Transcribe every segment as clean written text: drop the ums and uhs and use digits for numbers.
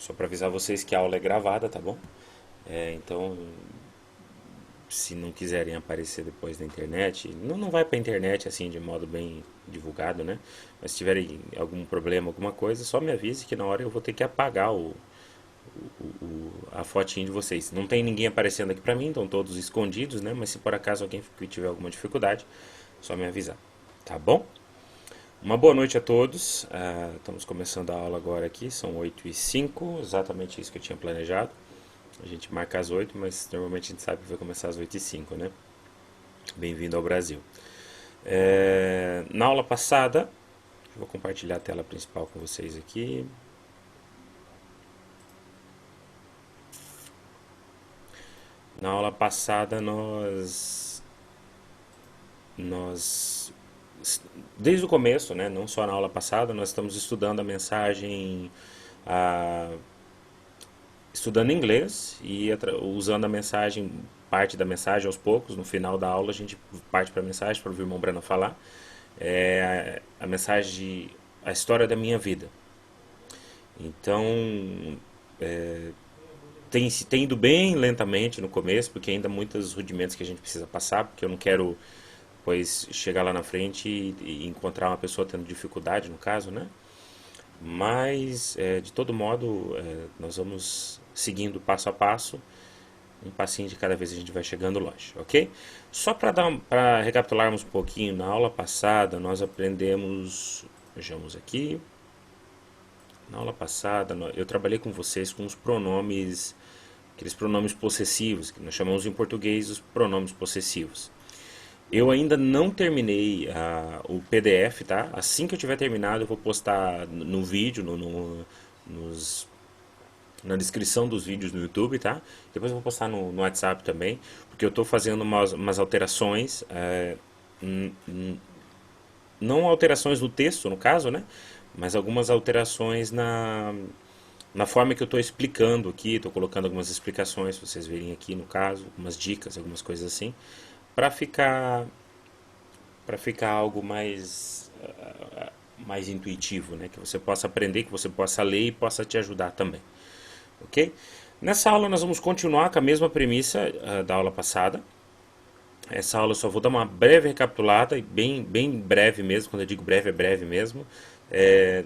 Só para avisar vocês que a aula é gravada, tá bom? Então, se não quiserem aparecer depois na internet, não vai pra internet assim de modo bem divulgado, né? Mas se tiverem algum problema, alguma coisa, só me avise que na hora eu vou ter que apagar a fotinha de vocês. Não tem ninguém aparecendo aqui pra mim, estão todos escondidos, né? Mas se por acaso alguém tiver alguma dificuldade, só me avisar, tá bom? Uma boa noite a todos. Estamos começando a aula agora aqui, são 8h05, exatamente isso que eu tinha planejado. A gente marca às 8, mas normalmente a gente sabe que vai começar às 8h05, né? Bem-vindo ao Brasil. Na aula passada, vou compartilhar a tela principal com vocês aqui. Na aula passada nós desde o começo, né, não só na aula passada, nós estamos estudando a mensagem, a, estudando inglês e usando a mensagem, parte da mensagem aos poucos. No final da aula a gente parte para a mensagem, para o irmão Breno falar. A mensagem de a história da minha vida. Então, tem ido bem lentamente no começo, porque ainda há muitos rudimentos que a gente precisa passar, porque eu não quero, pois, chegar lá na frente e encontrar uma pessoa tendo dificuldade, no caso, né? Mas, de todo modo, nós vamos seguindo passo a passo, um passinho de cada vez a gente vai chegando longe, ok? Só para recapitularmos um pouquinho, na aula passada nós aprendemos, vejamos aqui, na aula passada eu trabalhei com vocês com os pronomes, aqueles pronomes possessivos, que nós chamamos em português os pronomes possessivos. Eu ainda não terminei o PDF, tá? Assim que eu tiver terminado, eu vou postar no vídeo, nos, na descrição dos vídeos no YouTube, tá? Depois eu vou postar no WhatsApp também, porque eu estou fazendo umas alterações, não alterações no texto, no caso, né? Mas algumas alterações na forma que eu estou explicando aqui. Estou colocando algumas explicações, para vocês verem aqui no caso, algumas dicas, algumas coisas assim, para ficar algo mais intuitivo, né? Que você possa aprender, que você possa ler e possa te ajudar também, ok? Nessa aula nós vamos continuar com a mesma premissa da aula passada. Essa aula eu só vou dar uma breve recapitulada, e bem breve mesmo. Quando eu digo breve, é breve mesmo.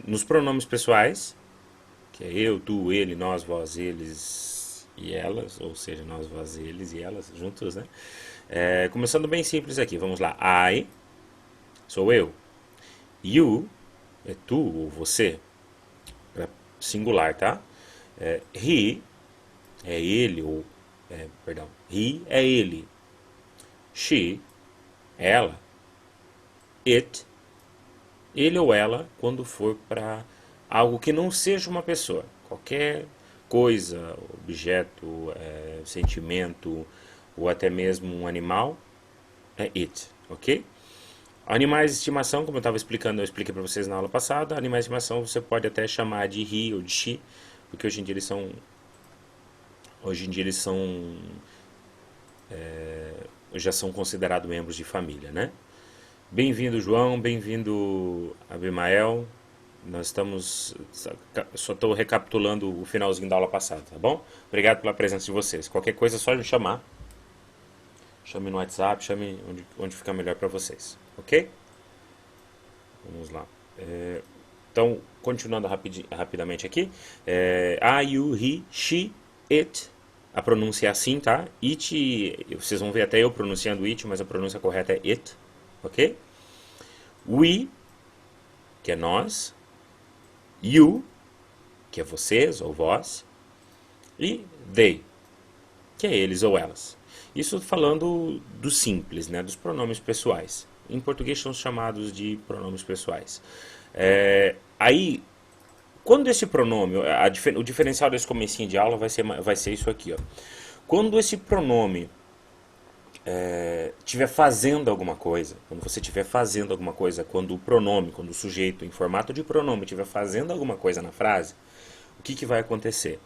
Nos pronomes pessoais, que é eu, tu, ele, nós, vós, eles e elas, ou seja, nós, vós, eles e elas juntos, né? Começando bem simples aqui, vamos lá. I, sou eu. You, é tu ou você, para singular, tá? He, é ele, ou, perdão, he é ele. She, ela. It, ele ou ela, quando for para algo que não seja uma pessoa. Qualquer coisa, objeto, sentimento, ou até mesmo um animal, é it, ok? Animais de estimação, como eu estava explicando, eu expliquei para vocês na aula passada. Animais de estimação você pode até chamar de he ou de she, porque hoje em dia eles já são considerados membros de família, né? Bem-vindo, João, bem-vindo, Abimael. Nós estamos, só estou recapitulando o finalzinho da aula passada, tá bom? Obrigado pela presença de vocês. Qualquer coisa é só me chamar. Chame no WhatsApp, chame onde ficar melhor para vocês, ok? Vamos lá. Então, continuando rapidamente aqui. I, you, he, she, it. A pronúncia é assim, tá? It, vocês vão ver até eu pronunciando it, mas a pronúncia correta é it, ok? We, que é nós. You, que é vocês ou vós. E they, que é eles ou elas. Isso falando do simples, né, dos pronomes pessoais. Em português são chamados de pronomes pessoais. Aí, quando esse pronome, o diferencial desse comecinho de aula vai ser isso aqui, ó. Quando esse pronome estiver fazendo alguma coisa, quando você estiver fazendo alguma coisa, quando o sujeito em formato de pronome estiver fazendo alguma coisa na frase, o que vai acontecer?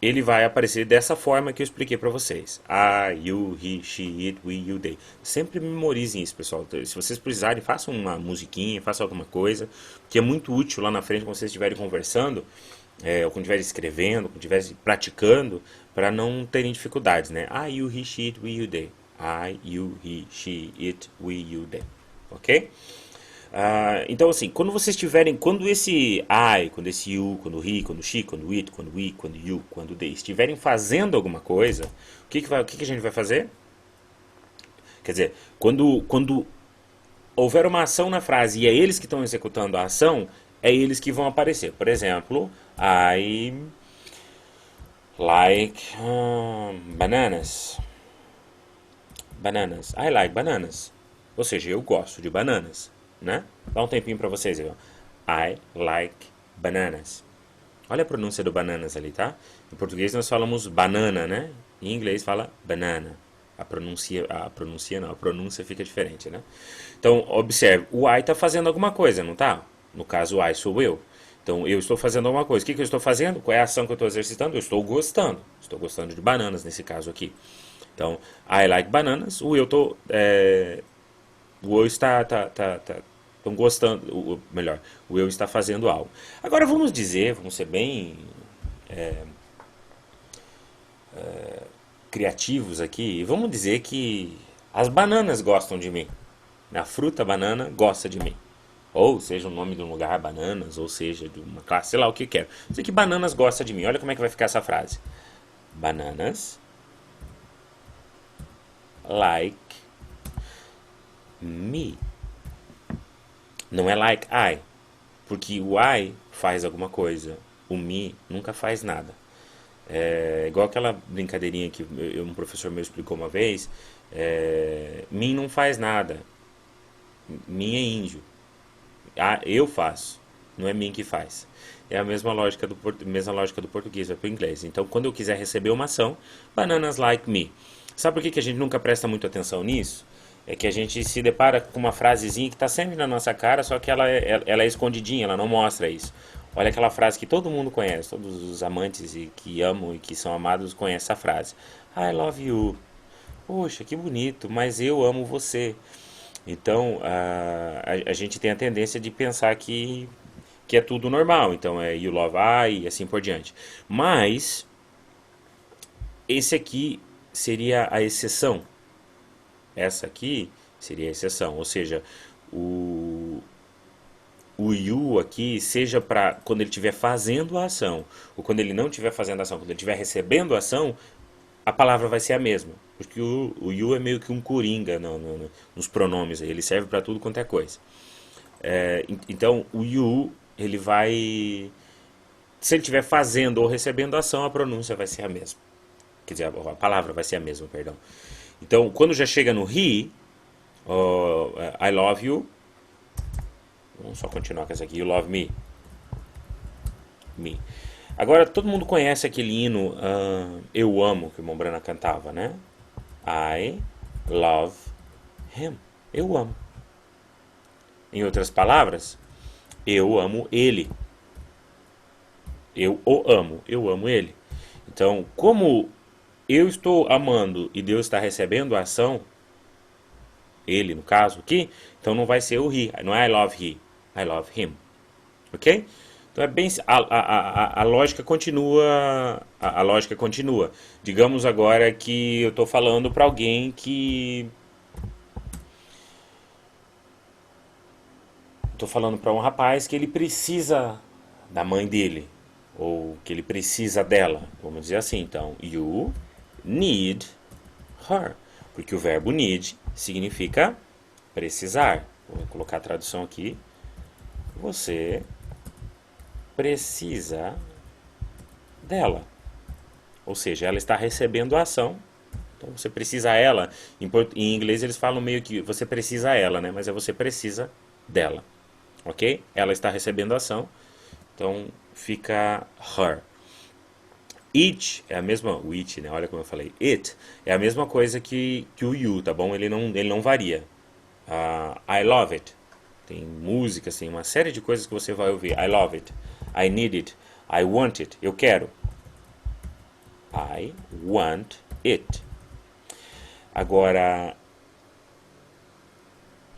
Ele vai aparecer dessa forma que eu expliquei para vocês. I, you, he, she, it, we, you, they. Sempre memorizem isso, pessoal. Se vocês precisarem, façam uma musiquinha, façam alguma coisa, que é muito útil lá na frente quando vocês estiverem conversando. ou quando estiver escrevendo, quando estiver praticando, para não terem dificuldades, né? I, you, he, she, it, we, you, they. I, you, he, she, it, we, you, they. Ok? Então, assim, quando vocês tiverem, quando esse I, quando esse you, quando he, quando she, quando it, quando we, quando you, quando they estiverem fazendo alguma coisa, o que que a gente vai fazer? Quer dizer, quando houver uma ação na frase e é eles que estão executando a ação, é eles que vão aparecer. Por exemplo, I like bananas. Bananas. I like bananas. Ou seja, eu gosto de bananas, né? Dá um tempinho para vocês aí, ó. I like bananas. Olha a pronúncia do bananas ali, tá? Em português nós falamos banana, né? Em inglês fala banana. A pronúncia fica diferente, né? Então, observe, o I está fazendo alguma coisa, não tá? No caso, o I sou eu. Então, eu estou fazendo alguma coisa. O que que eu estou fazendo? Qual é a ação que eu estou exercitando? Eu estou gostando. Estou gostando de bananas, nesse caso aqui. Então, I like bananas. O eu estão gostando, melhor, o eu está fazendo algo. Agora vamos ser bem criativos aqui, e vamos dizer que as bananas gostam de mim. A fruta banana gosta de mim. Ou seja o nome de um lugar, bananas, ou seja de uma classe, sei lá o que eu quero. Sei que bananas gosta de mim. Olha como é que vai ficar essa frase. Bananas like me. Não é like I, porque o I faz alguma coisa, o me nunca faz nada. É igual aquela brincadeirinha que um professor meu explicou uma vez. Mim não faz nada, mim é índio. Ah, eu faço, não é mim que faz. É a mesma lógica do português, vai para o inglês. Então, quando eu quiser receber uma ação, bananas like me. Sabe por que que a gente nunca presta muito atenção nisso? É que a gente se depara com uma frasezinha que está sempre na nossa cara, só que ela é escondidinha, ela não mostra isso. Olha aquela frase que todo mundo conhece, todos os amantes e que amam e que são amados conhecem essa frase. I love you. Poxa, que bonito, mas eu amo você. Então, a gente tem a tendência de pensar que é tudo normal. Então, é you love I e assim por diante. Mas, esse aqui seria a exceção. Essa aqui seria a exceção. Ou seja, o, o you aqui, seja para quando ele estiver fazendo a ação, ou quando ele não estiver fazendo a ação, quando ele estiver recebendo a ação, a palavra vai ser a mesma. Porque o you é meio que um coringa nos pronomes. Ele serve para tudo quanto é coisa. Então, o you, ele vai... Se ele estiver fazendo ou recebendo a ação, a pronúncia vai ser a mesma. Quer dizer, a palavra vai ser a mesma, perdão. Então, quando já chega no he, I love you. Vamos só continuar com essa aqui. You love me. Me. Agora, todo mundo conhece aquele hino Eu Amo, que o Mombrana cantava, né? I love him. Eu amo. Em outras palavras, eu amo ele. Eu o amo. Eu amo ele. Então, como eu estou amando e Deus está recebendo a ação, ele no caso aqui, então não vai ser o he, não é I love he, I love him, ok? Então é bem a lógica continua, a lógica continua. Digamos agora que eu estou falando para alguém que estou falando para um rapaz que ele precisa da mãe dele ou que ele precisa dela, vamos dizer assim. Então, you need her, porque o verbo need significa precisar. Vou colocar a tradução aqui. Você precisa dela. Ou seja, ela está recebendo a ação. Então você precisa ela. Em inglês eles falam meio que você precisa ela, né? Mas é você precisa dela. Ok? Ela está recebendo a ação. Então fica her. It é a mesma, o it, né? Olha como eu falei. It é a mesma coisa que o you, tá bom? Ele não varia. I love it. Tem músicas, tem uma série de coisas que você vai ouvir. I love it. I need it. I want it. Eu quero. I want it. Agora,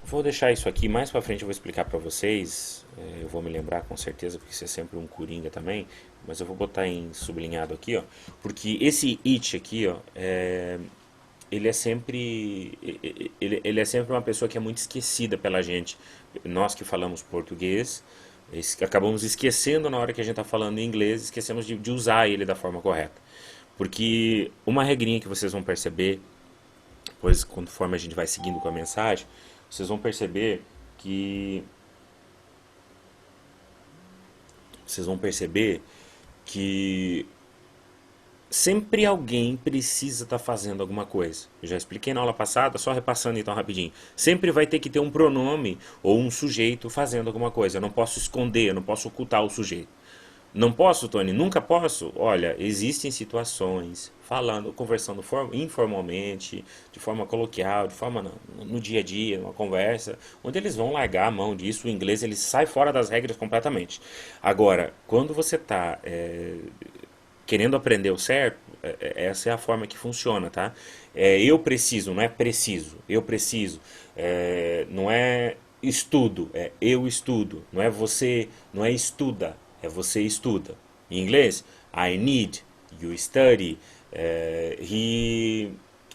Vou deixar isso aqui, mais pra frente eu vou explicar pra vocês. Eu vou me lembrar com certeza, porque isso é sempre um coringa também. Mas eu vou botar em sublinhado aqui, ó. Porque esse it aqui, ó, ele é sempre. Ele é sempre uma pessoa que é muito esquecida pela gente. Nós que falamos português, acabamos esquecendo na hora que a gente está falando em inglês, esquecemos de usar ele da forma correta. Porque uma regrinha que vocês vão perceber, pois conforme a gente vai seguindo com a mensagem, vocês vão perceber que vocês vão perceber que sempre alguém precisa estar fazendo alguma coisa. Eu já expliquei na aula passada, só repassando então rapidinho. Sempre vai ter que ter um pronome ou um sujeito fazendo alguma coisa. Eu não posso esconder, eu não posso ocultar o sujeito. Não posso, Tony? Nunca posso? Olha, existem situações, falando, conversando informalmente, de forma coloquial, de forma no dia a dia, numa conversa, onde eles vão largar a mão disso, o inglês ele sai fora das regras completamente. Agora, quando você está querendo aprender o certo, essa é a forma que funciona, tá? Eu preciso, não é preciso. Eu preciso. Não é estudo, é eu estudo. Não é você, não é estuda, é você estuda. Em inglês, I need, you study. He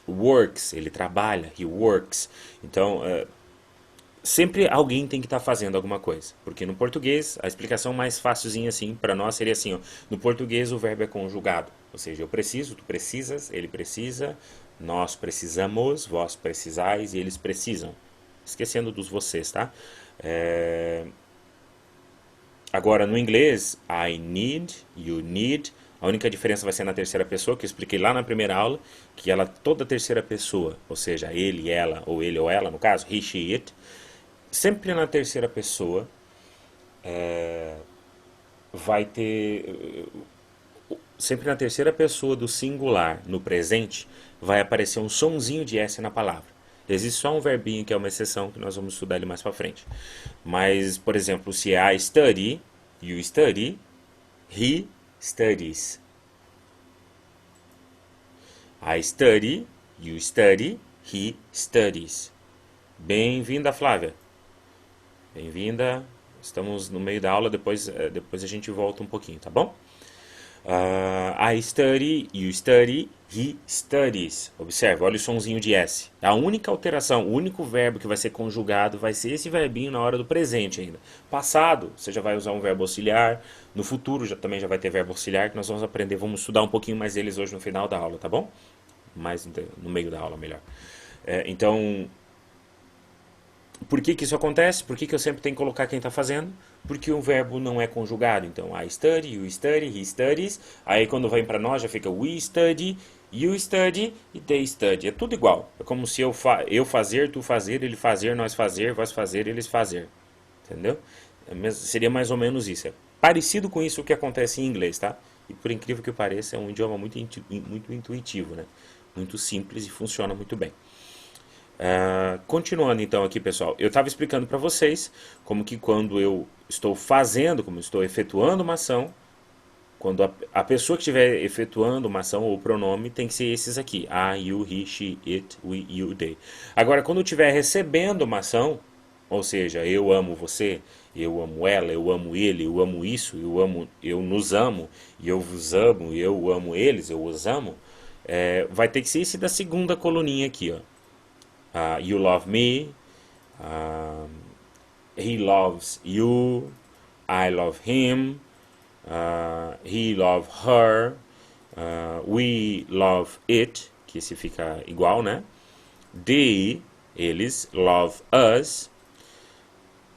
works, ele trabalha, he works. Então, sempre alguém tem que estar fazendo alguma coisa. Porque no português, a explicação mais fácilzinha assim para nós seria assim, ó, no português o verbo é conjugado. Ou seja, eu preciso, tu precisas, ele precisa, nós precisamos, vós precisais e eles precisam. Esquecendo dos vocês, tá? Agora no inglês, I need, you need. A única diferença vai ser na terceira pessoa, que eu expliquei lá na primeira aula, que ela toda terceira pessoa, ou seja, ele, ela, ou ele ou ela, no caso, he, she, it, sempre na terceira pessoa vai ter. Sempre na terceira pessoa do singular, no presente, vai aparecer um sonzinho de S na palavra. Existe só um verbinho que é uma exceção, que nós vamos estudar ele mais pra frente. Mas, por exemplo, se é I study, you study, he studies. I study, you study, he studies. Bem-vinda, Flávia. Bem-vinda. Estamos no meio da aula, depois a gente volta um pouquinho, tá bom? I study, you study, he studies. Observe, olha o sonzinho de S. A única alteração, o único verbo que vai ser conjugado vai ser esse verbinho na hora do presente ainda. Passado, você já vai usar um verbo auxiliar. No futuro também já vai ter verbo auxiliar que nós vamos aprender. Vamos estudar um pouquinho mais deles hoje no final da aula, tá bom? Mais no meio da aula, melhor. Então, por que isso acontece? Por que eu sempre tenho que colocar quem está fazendo? Porque o verbo não é conjugado. Então, I study, you study, he studies. Aí, quando vem para nós, já fica we study, you study e they study. É tudo igual. É como se eu fazer, tu fazer, ele fazer, nós fazer, vós fazer, eles fazer. Entendeu? Seria mais ou menos isso. É parecido com isso que acontece em inglês, tá? E por incrível que pareça, é um idioma muito intuitivo, né? Muito simples e funciona muito bem. Continuando então aqui, pessoal, eu estava explicando para vocês como que quando eu estou fazendo, como eu estou efetuando uma ação, quando a pessoa que estiver efetuando uma ação ou o pronome tem que ser esses aqui: I, you, he, she, it, we, you, they. Agora, quando eu estiver recebendo uma ação, ou seja, eu amo você, eu amo ela, eu amo ele, eu amo isso, eu nos amo, e eu vos amo, eu amo eles, eu os amo, vai ter que ser esse da segunda coluninha aqui, ó. You love me, he loves you, I love him, he love her, we love it, que se fica igual, né? They, eles, love us,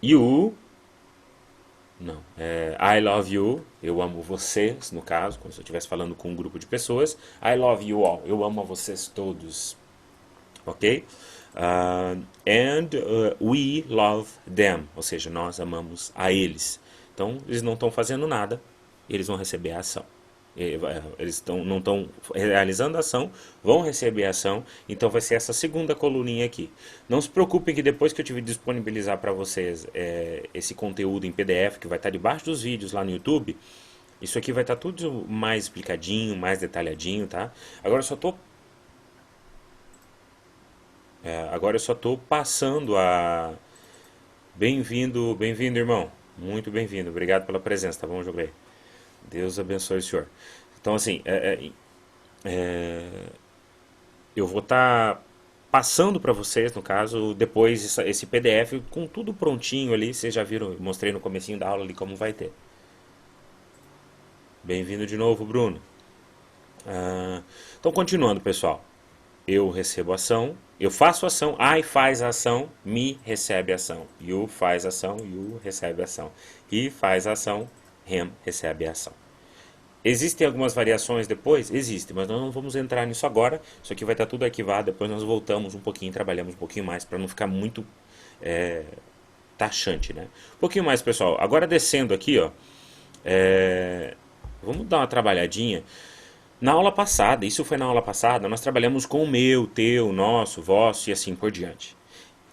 you, não, I love you, eu amo vocês, no caso, como se eu estivesse falando com um grupo de pessoas, I love you all, eu amo a vocês todos, ok? We love them, ou seja, nós amamos a eles. Então, eles não estão fazendo nada, eles vão receber a ação. Eles não estão realizando a ação, vão receber a ação, então vai ser essa segunda coluninha aqui. Não se preocupem que depois que eu tiver disponibilizar para vocês esse conteúdo em PDF, que vai estar debaixo dos vídeos lá no YouTube, isso aqui vai estar tudo mais explicadinho, mais detalhadinho, tá? Agora eu só estou Agora eu só estou passando a... Bem-vindo, bem-vindo, irmão. Muito bem-vindo. Obrigado pela presença, tá bom, Jogley? Deus abençoe o senhor. Então, assim, eu vou estar passando para vocês, no caso, depois esse PDF com tudo prontinho ali. Vocês já viram, eu mostrei no comecinho da aula ali como vai ter. Bem-vindo de novo, Bruno. Então, continuando, pessoal. Eu recebo ação, eu faço ação, I faz a ação, me recebe a ação. You faz a ação, you recebe a ação. He faz a ação, him recebe a ação. Existem algumas variações depois? Existem, mas nós não vamos entrar nisso agora. Isso aqui vai estar tudo arquivado, depois nós voltamos um pouquinho, trabalhamos um pouquinho mais para não ficar muito taxante, né? Um pouquinho mais, pessoal. Agora descendo aqui, ó, vamos dar uma trabalhadinha. Na aula passada, isso foi na aula passada, nós trabalhamos com o meu, teu, nosso, vosso e assim por diante.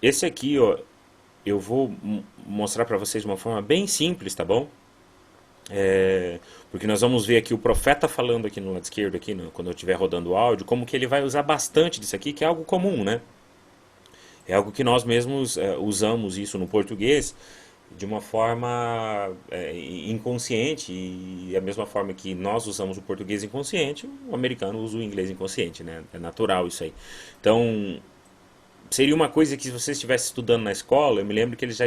Esse aqui, ó, eu vou mostrar para vocês de uma forma bem simples, tá bom? Porque nós vamos ver aqui o profeta falando aqui no lado esquerdo, aqui, quando eu estiver rodando o áudio, como que ele vai usar bastante disso aqui, que é algo comum, né? É algo que nós mesmos usamos isso no português de uma forma inconsciente, e a mesma forma que nós usamos o português inconsciente, o americano usa o inglês inconsciente, né? É natural isso aí. Então, seria uma coisa que se você estivesse estudando na escola, eu me lembro que eles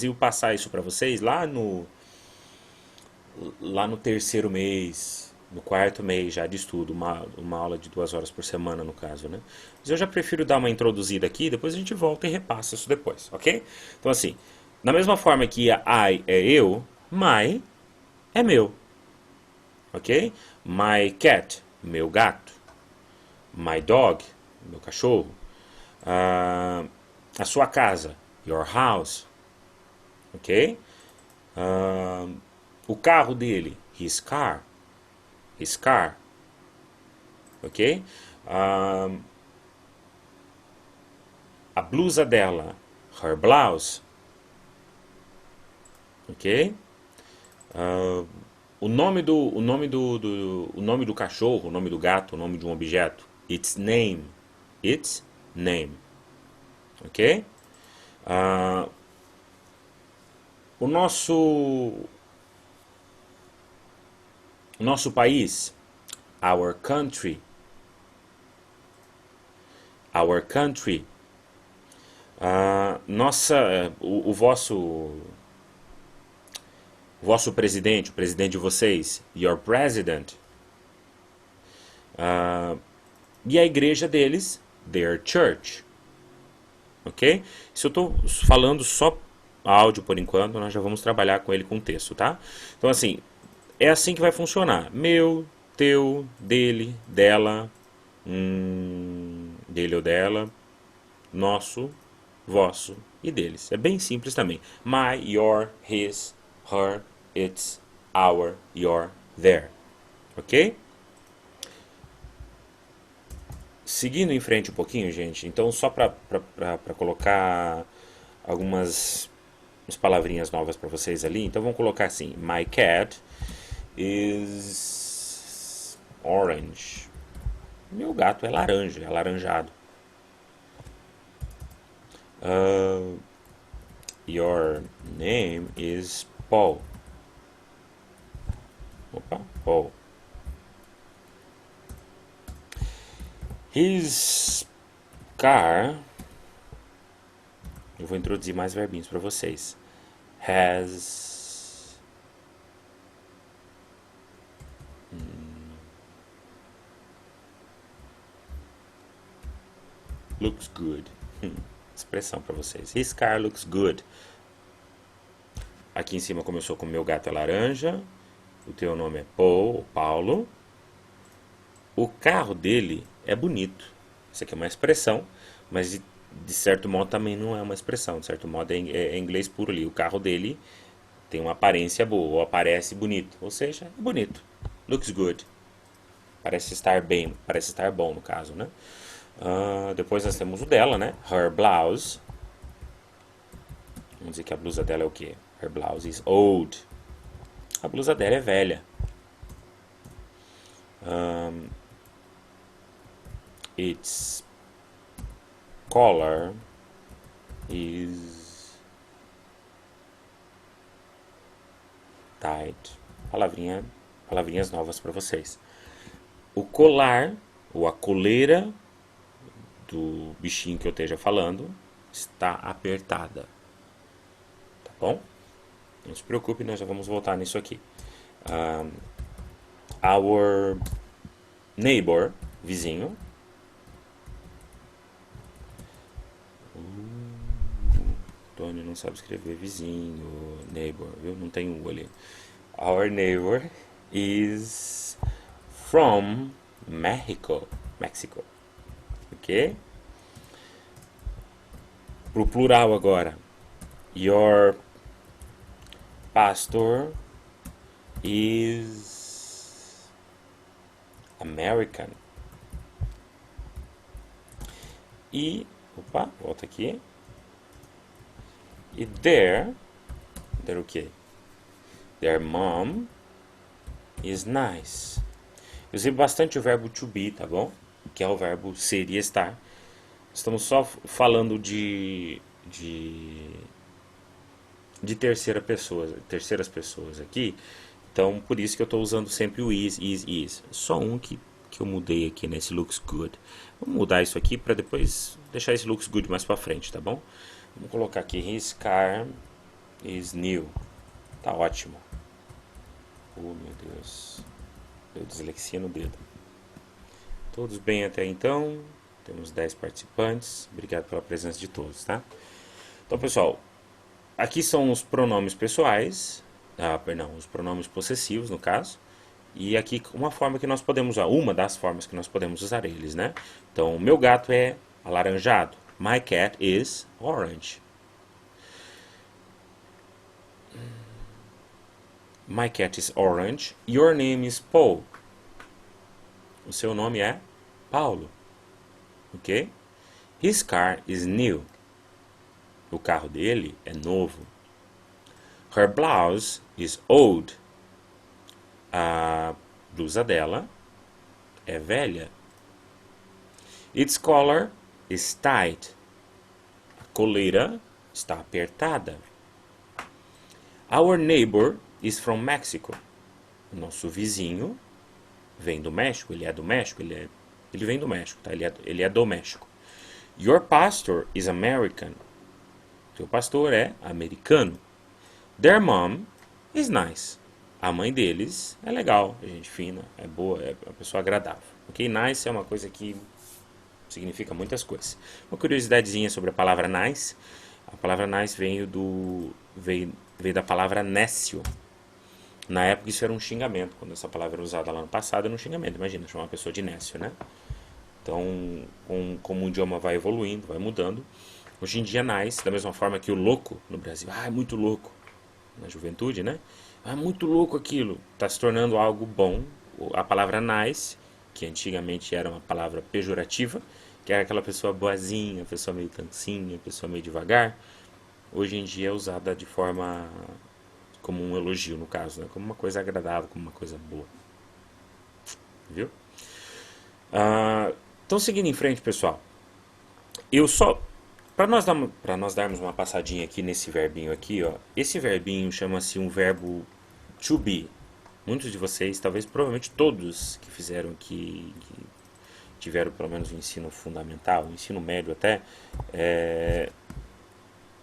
iam passar isso para vocês lá no terceiro mês, no quarto mês já de estudo, uma aula de 2 horas por semana no caso, né? Mas eu já prefiro dar uma introduzida aqui, depois a gente volta e repassa isso depois, ok? Então assim, da mesma forma que a I é eu, my é meu, ok? My cat, meu gato. My dog, meu cachorro. Ah, a sua casa, your house, ok? Ah, o carro dele, his car, ok? Ah, a blusa dela, her blouse, ok? O nome do cachorro, o nome do gato, o nome de um objeto, its name, ok? Ah, o nosso país, our country. O vosso presidente, o presidente de vocês, your president. E a igreja deles, their church. Ok? Se eu estou falando só áudio por enquanto, nós já vamos trabalhar com ele com texto, tá? Então, assim, é assim que vai funcionar. Meu, teu, dele, dela, dele ou dela, nosso, vosso e deles. É bem simples também. My, your, his, her, its, our, your, their. Ok? Seguindo em frente um pouquinho, gente, então só para colocar algumas palavrinhas novas para vocês ali, então vamos colocar assim: My cat is orange. Meu gato é laranja, é alaranjado. Your name is Paul. Opa, Paul. His car. Eu vou introduzir mais verbinhos para vocês. Has. Looks good. Expressão para vocês. His car looks good. Aqui em cima começou com meu gato é laranja. O teu nome é Paul, Paulo. O carro dele é bonito. Isso aqui é uma expressão, mas de certo modo também não é uma expressão. De certo modo é inglês puro ali. O carro dele tem uma aparência boa, ou aparece bonito. Ou seja, é bonito. Looks good. Parece estar bem, parece estar bom no caso, né? Depois nós temos o dela, né? Her blouse. Vamos dizer que a blusa dela é o quê? Her blouse is old. A blusa dela é velha. Its collar is tight. Palavrinhas novas para vocês. O colar, ou a coleira do bichinho que eu esteja falando, está apertada. Tá bom? Não se preocupe, nós já vamos voltar nisso aqui. Our neighbor, vizinho. Tony não sabe escrever vizinho, neighbor, viu? Não tem U ali. Our neighbor is from Mexico. Ok? Pro plural agora. Your pastor is American. E, opa, volta aqui. E their o quê? Their mom is nice. Eu usei bastante o verbo to be, tá bom? Que é o verbo ser e estar. Estamos só falando de terceiras pessoas aqui. Então, por isso que eu estou usando sempre o is. Só um que eu mudei aqui nesse looks good. Vamos mudar isso aqui para depois deixar esse looks good mais para frente, tá bom? Vamos colocar aqui, his car is new. Tá ótimo. Oh, meu Deus. Deu dislexia no dedo. Todos bem até então. Temos 10 participantes. Obrigado pela presença de todos, tá? Então, pessoal, aqui são os pronomes pessoais. Os pronomes possessivos, no caso. E aqui uma forma que nós podemos usar. Uma das formas que nós podemos usar eles, né? Então, o meu gato é alaranjado. My cat is orange. My cat is orange. Your name is Paul. O seu nome é Paulo. Ok? His car is new. O carro dele é novo. Her blouse is old. A blusa dela é velha. Its collar is tight. A coleira está apertada. Our neighbor is from Mexico. O nosso vizinho vem do México. Ele é do México. Ele vem do México, tá? Ele é do México. Your pastor is American. Seu pastor é americano. Their mom is nice. A mãe deles é legal, é gente fina, é boa, é uma pessoa agradável. Ok? Nice é uma coisa que significa muitas coisas. Uma curiosidadezinha sobre a palavra nice. A palavra nice veio da palavra nécio. Na época isso era um xingamento. Quando essa palavra era usada lá no passado era um xingamento. Imagina, chamar uma pessoa de nécio, né? Então, como o idioma vai evoluindo, vai mudando. Hoje em dia, nice, da mesma forma que o louco no Brasil. É muito louco. Na juventude, né? É muito louco aquilo. Está se tornando algo bom. A palavra nice, que antigamente era uma palavra pejorativa, que era aquela pessoa boazinha, pessoa meio tancinha, pessoa meio devagar, hoje em dia é usada de forma como um elogio, no caso, né? Como uma coisa agradável, como uma coisa boa. Viu? Então, seguindo em frente, pessoal, para nós darmos uma passadinha aqui nesse verbinho aqui, ó, esse verbinho chama-se um verbo to be. Muitos de vocês, talvez provavelmente todos que fizeram que tiveram pelo menos o ensino fundamental, o ensino médio até,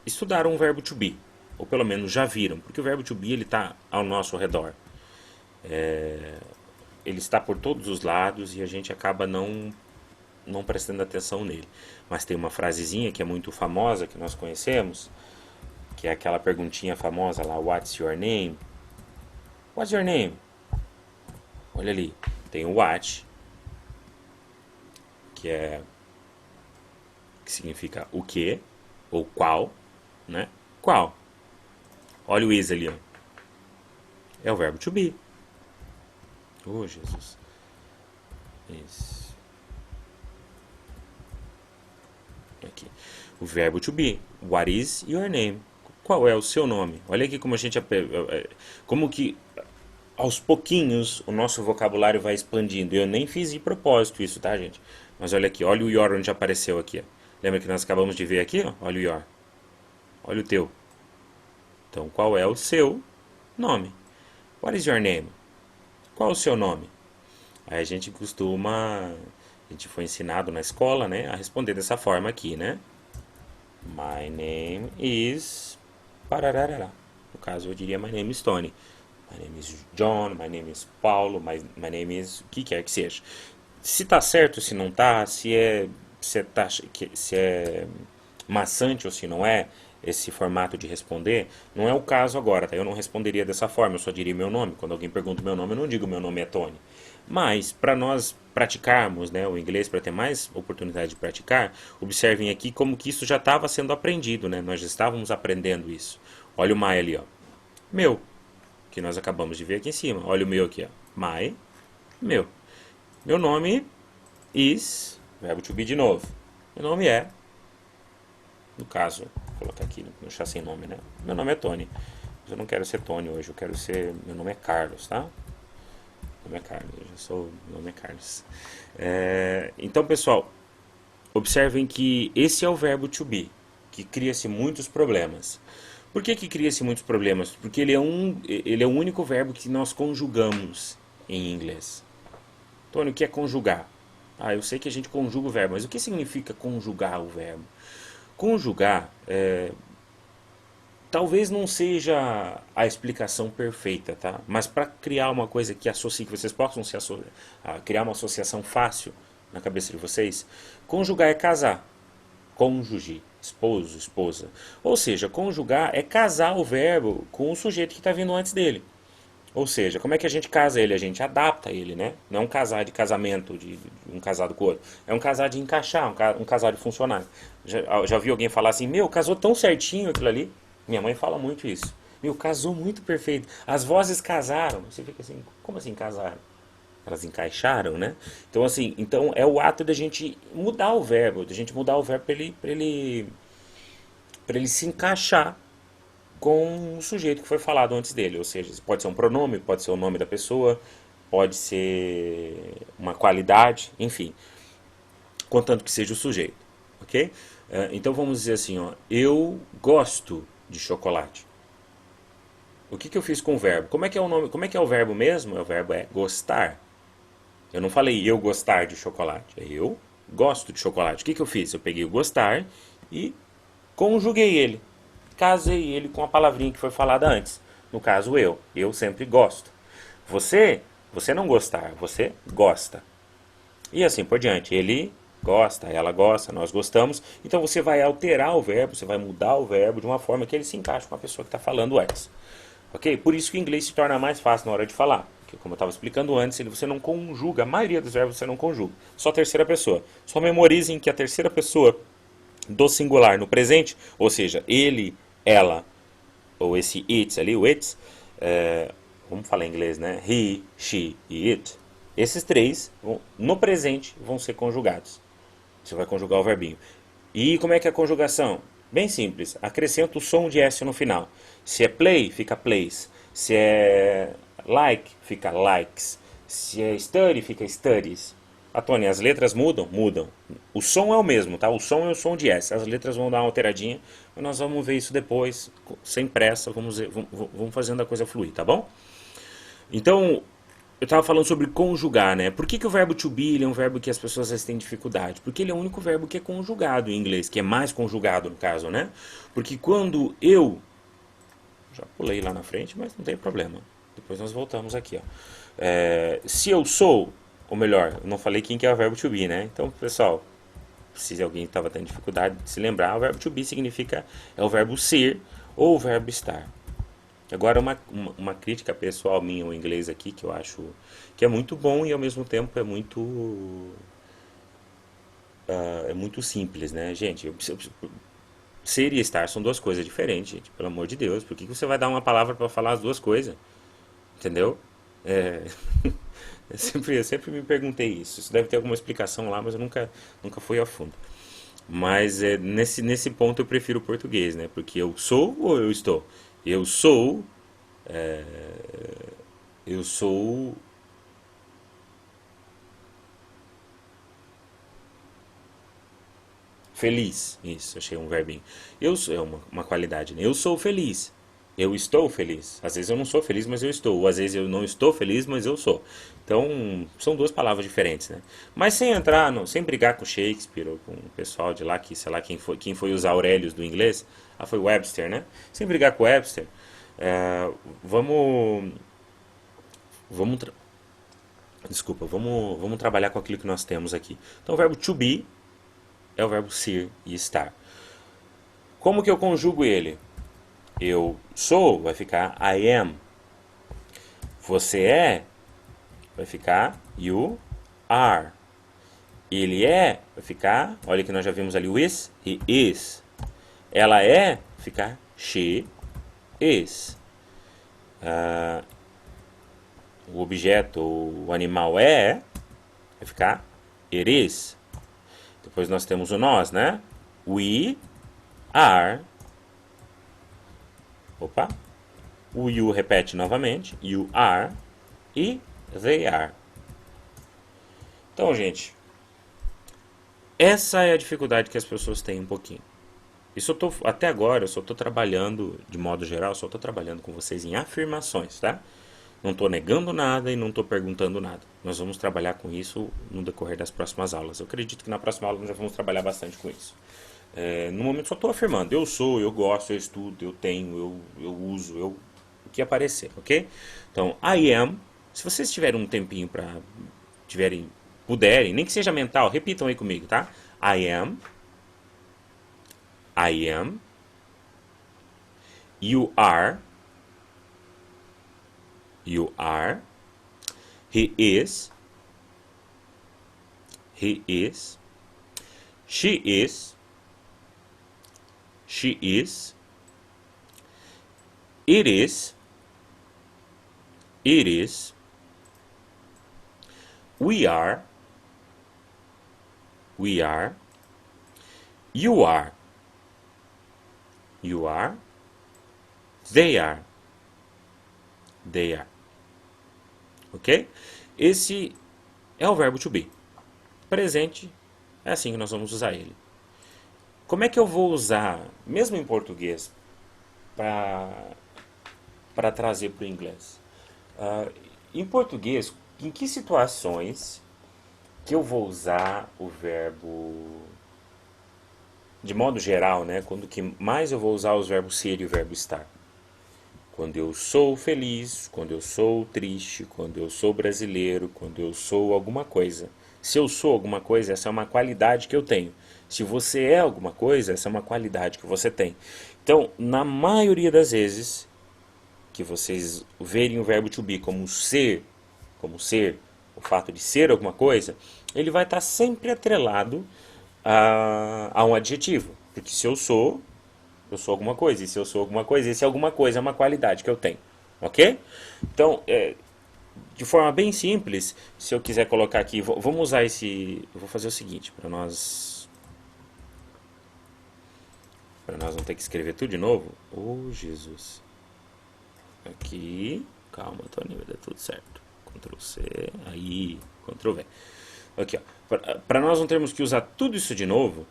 estudaram o verbo to be, ou pelo menos já viram, porque o verbo to be ele está ao nosso redor. Ele está por todos os lados e a gente acaba não prestando atenção nele. Mas tem uma frasezinha que é muito famosa, que nós conhecemos, que é aquela perguntinha famosa lá, what's your name? What's your name? Olha ali, tem o what, que significa o que, ou qual, né? Qual? Olha o is ali, ó. É o verbo to be. Oh, Jesus. Isso. Aqui. O verbo to be. What is your name? Qual é o seu nome? Olha aqui como a gente... Como que aos pouquinhos o nosso vocabulário vai expandindo. Eu nem fiz de propósito isso, tá, gente? Mas olha aqui, olha o your onde apareceu aqui. Ó. Lembra que nós acabamos de ver aqui? Ó? Olha o your. Olha o teu. Então, qual é o seu nome? What is your name? Qual é o seu nome? Aí a gente costuma... A gente foi ensinado na escola, né? A responder dessa forma aqui, né? My name is... Pararará. No caso, eu diria my name is Tony. My name is John, my name is Paulo, my name is... O que quer que seja. Se tá certo, se não tá, se é maçante ou se não é, esse formato de responder, não é o caso agora, tá? Eu não responderia dessa forma, eu só diria meu nome. Quando alguém pergunta o meu nome, eu não digo meu nome é Tony. Mas, para nós praticarmos, né, o inglês, para ter mais oportunidade de praticar, observem aqui como que isso já estava sendo aprendido, né? Nós já estávamos aprendendo isso. Olha o my ali, ó. Meu, que nós acabamos de ver aqui em cima. Olha o meu aqui, ó. My, meu. Meu nome is, verbo to be de novo. Meu nome é, no caso, vou colocar aqui, não deixar sem nome, né? Meu nome é Tony. Mas eu não quero ser Tony hoje, eu quero ser, meu nome é Carlos, tá? Meu nome é Carlos, eu já sou, meu nome é Carlos. Então, pessoal, observem que esse é o verbo to be, que cria-se muitos problemas. Por que que cria-se muitos problemas? Porque ele é o único verbo que nós conjugamos em inglês. Tony, o que é conjugar? Ah, eu sei que a gente conjuga o verbo, mas o que significa conjugar o verbo? Conjugar, talvez não seja a explicação perfeita, tá? Mas para criar uma coisa que associe, que vocês possam criar uma associação fácil na cabeça de vocês, conjugar é casar. Cônjuge, esposo, esposa. Ou seja, conjugar é casar o verbo com o sujeito que está vindo antes dele. Ou seja, como é que a gente casa ele? A gente adapta ele, né? Não é um casar de casamento, de um casado com o outro. É um casar de encaixar, um casar de funcionar. Já vi alguém falar assim, meu, casou tão certinho aquilo ali. Minha mãe fala muito isso. Meu, casou muito perfeito. As vozes casaram. Você fica assim, como assim casaram? Elas encaixaram, né? Então, assim, então é o ato da gente mudar o verbo, da gente mudar o verbo para ele se encaixar com o sujeito que foi falado antes dele. Ou seja, pode ser um pronome, pode ser o nome da pessoa, pode ser uma qualidade, enfim, contanto que seja o sujeito, ok? Então vamos dizer assim, ó, eu gosto de chocolate. O que que eu fiz com o verbo? Como é que é o nome? Como é que é o verbo mesmo? O verbo é gostar. Eu não falei eu gostar de chocolate, é eu gosto de chocolate. O que que eu fiz? Eu peguei o gostar e conjuguei ele. Casei ele com a palavrinha que foi falada antes. No caso, eu. Eu sempre gosto. Você, você não gostar, você gosta. E assim por diante. Ele gosta, ela gosta, nós gostamos. Então você vai alterar o verbo, você vai mudar o verbo de uma forma que ele se encaixe com a pessoa que está falando antes. Ok? Por isso que o inglês se torna mais fácil na hora de falar. Porque, como eu estava explicando antes, você não conjuga, a maioria dos verbos você não conjuga. Só a terceira pessoa. Só memorizem que a terceira pessoa do singular no presente, ou seja, ele, ela, ou esse it ali, o it, vamos falar em inglês, né? He, she e it. Esses três, no presente, vão ser conjugados. Você vai conjugar o verbinho. E como é que é a conjugação? Bem simples. Acrescenta o som de S no final. Se é play, fica plays. Se é like, fica likes. Se é study, fica studies. Ah, Tony, as letras mudam? Mudam. O som é o mesmo, tá? O som é o som de S. As letras vão dar uma alteradinha, mas nós vamos ver isso depois, sem pressa, vamos fazendo a coisa fluir, tá bom? Então, eu estava falando sobre conjugar, né? Por que, que o verbo to be ele é um verbo que as pessoas às vezes têm dificuldade? Porque ele é o único verbo que é conjugado em inglês, que é mais conjugado no caso, né? Porque quando eu... Já pulei lá na frente, mas não tem problema. Depois nós voltamos aqui, ó. Se eu sou, ou melhor, eu não falei quem que é o verbo to be, né? Então, pessoal, se alguém estava tendo dificuldade de se lembrar, o verbo to be significa, é o verbo ser ou o verbo estar. Agora, uma crítica pessoal minha ao inglês aqui, que eu acho que é muito bom e ao mesmo tempo é muito simples, né? Gente, ser e estar são duas coisas diferentes, gente, pelo amor de Deus. Por que que você vai dar uma palavra para falar as duas coisas? Entendeu? É, eu sempre me perguntei isso. Isso deve ter alguma explicação lá, mas eu nunca fui a fundo. Mas nesse ponto eu prefiro o português, né? Porque eu sou ou eu estou? Eu sou, eu sou feliz. Isso, achei um verbinho. É uma qualidade, né? Eu sou feliz. Eu estou feliz. Às vezes eu não sou feliz, mas eu estou. Ou às vezes eu não estou feliz, mas eu sou. Então, são duas palavras diferentes, né? Mas sem entrar, sem brigar com Shakespeare ou com o pessoal de lá, que sei lá quem foi os Aurelius do inglês. Ah, foi Webster, né? Sem brigar com Webster, é, vamos, vamos, desculpa, vamos trabalhar com aquilo que nós temos aqui. Então, o verbo to be é o verbo ser e estar. Como que eu conjugo ele? Eu sou, vai ficar I am. Você é, vai ficar you are. Ele é, vai ficar, olha que nós já vimos ali o is, he is. Ela é, vai ficar she is. O objeto, o animal vai ficar it is. Depois nós temos o nós, né? We are. Opa. O you repete novamente. You are. E they are. Então, gente, essa é a dificuldade que as pessoas têm um pouquinho. Até agora, eu só estou trabalhando, de modo geral, só estou trabalhando com vocês em afirmações, tá? Não estou negando nada e não estou perguntando nada. Nós vamos trabalhar com isso no decorrer das próximas aulas. Eu acredito que na próxima aula nós já vamos trabalhar bastante com isso. No momento só estou afirmando. Eu sou, eu gosto, eu estudo, eu tenho, eu uso, o que aparecer, ok? Então, I am. Se vocês tiverem um tempinho para puderem, nem que seja mental, repitam aí comigo, tá? I am. I am. You are. You are. He is. He is. She is. She is. It is. It is. We are. We are. You are. You are. They are. They are. Ok? Esse é o verbo to be. Presente é assim que nós vamos usar ele. Como é que eu vou usar, mesmo em português, para trazer para o inglês? Em português, em que situações que eu vou usar o verbo, de modo geral, né? Quando que mais eu vou usar os verbos ser e o verbo estar? Quando eu sou feliz, quando eu sou triste, quando eu sou brasileiro, quando eu sou alguma coisa. Se eu sou alguma coisa, essa é uma qualidade que eu tenho. Se você é alguma coisa, essa é uma qualidade que você tem. Então, na maioria das vezes que vocês verem o verbo to be como ser, o fato de ser alguma coisa, ele vai estar sempre atrelado a um adjetivo. Porque se eu sou alguma coisa. E se eu sou alguma coisa, esse alguma coisa é uma qualidade que eu tenho. Ok? Então, de forma bem simples, se eu quiser colocar aqui, vamos usar esse. Eu vou fazer o seguinte, para nós não ter que escrever tudo de novo. Oh, Jesus. Aqui. Calma, Tony, vai dar tudo certo. Ctrl C. Aí. Ctrl V. Aqui, ó. Para nós não termos que usar tudo isso de novo,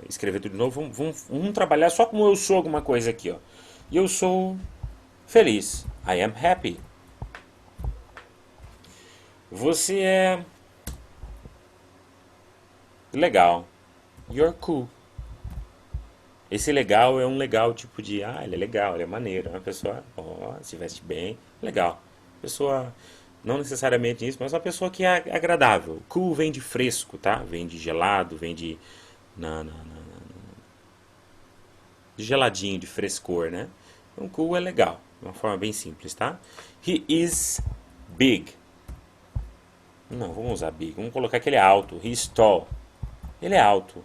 escrever tudo de novo, vamos trabalhar só como eu sou alguma coisa aqui, ó. E eu sou feliz. I am happy. Você é legal. You're cool. Esse legal é um legal tipo de, ele é legal, ele é maneiro. É uma pessoa, se veste bem, legal. Pessoa, não necessariamente isso, mas uma pessoa que é agradável. Cool vem de fresco, tá? Vem de gelado, vem de de geladinho, de frescor, né? Então cool é legal, de uma forma bem simples, tá? He is big. Não, vamos usar big. Vamos colocar que ele é alto. He is tall. Ele é alto.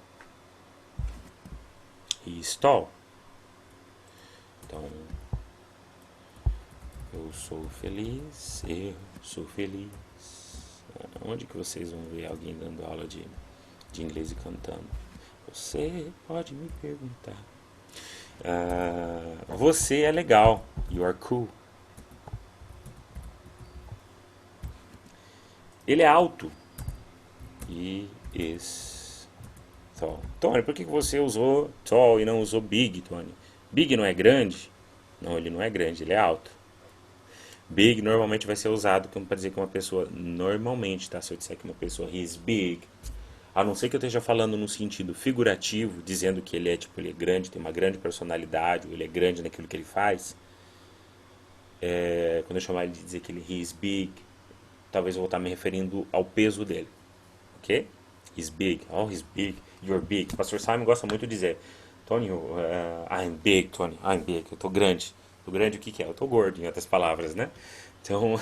He is tall. Então, eu sou feliz. Eu sou feliz. Onde que vocês vão ver alguém dando aula de inglês e cantando? Você pode me perguntar. Você é legal. You are cool. Ele é alto. He is Tall. Tony, por que você usou tall e não usou big, Tony? Big não é grande? Não, ele não é grande, ele é alto. Big normalmente vai ser usado para dizer que uma pessoa, normalmente, tá? Se eu disser que uma pessoa he is big, a não ser que eu esteja falando no sentido figurativo, dizendo que ele é tipo, ele é grande, tem uma grande personalidade, ou ele é grande naquilo que ele faz, quando eu chamar ele de dizer que ele he is big, talvez eu vou estar me referindo ao peso dele, ok? He's big, oh he's big, you're big. O pastor Simon gosta muito de dizer, Tony, I'm big, Tony, I'm big, eu tô grande. Tô grande o que que é? Eu tô gordo, em outras palavras, né? Então,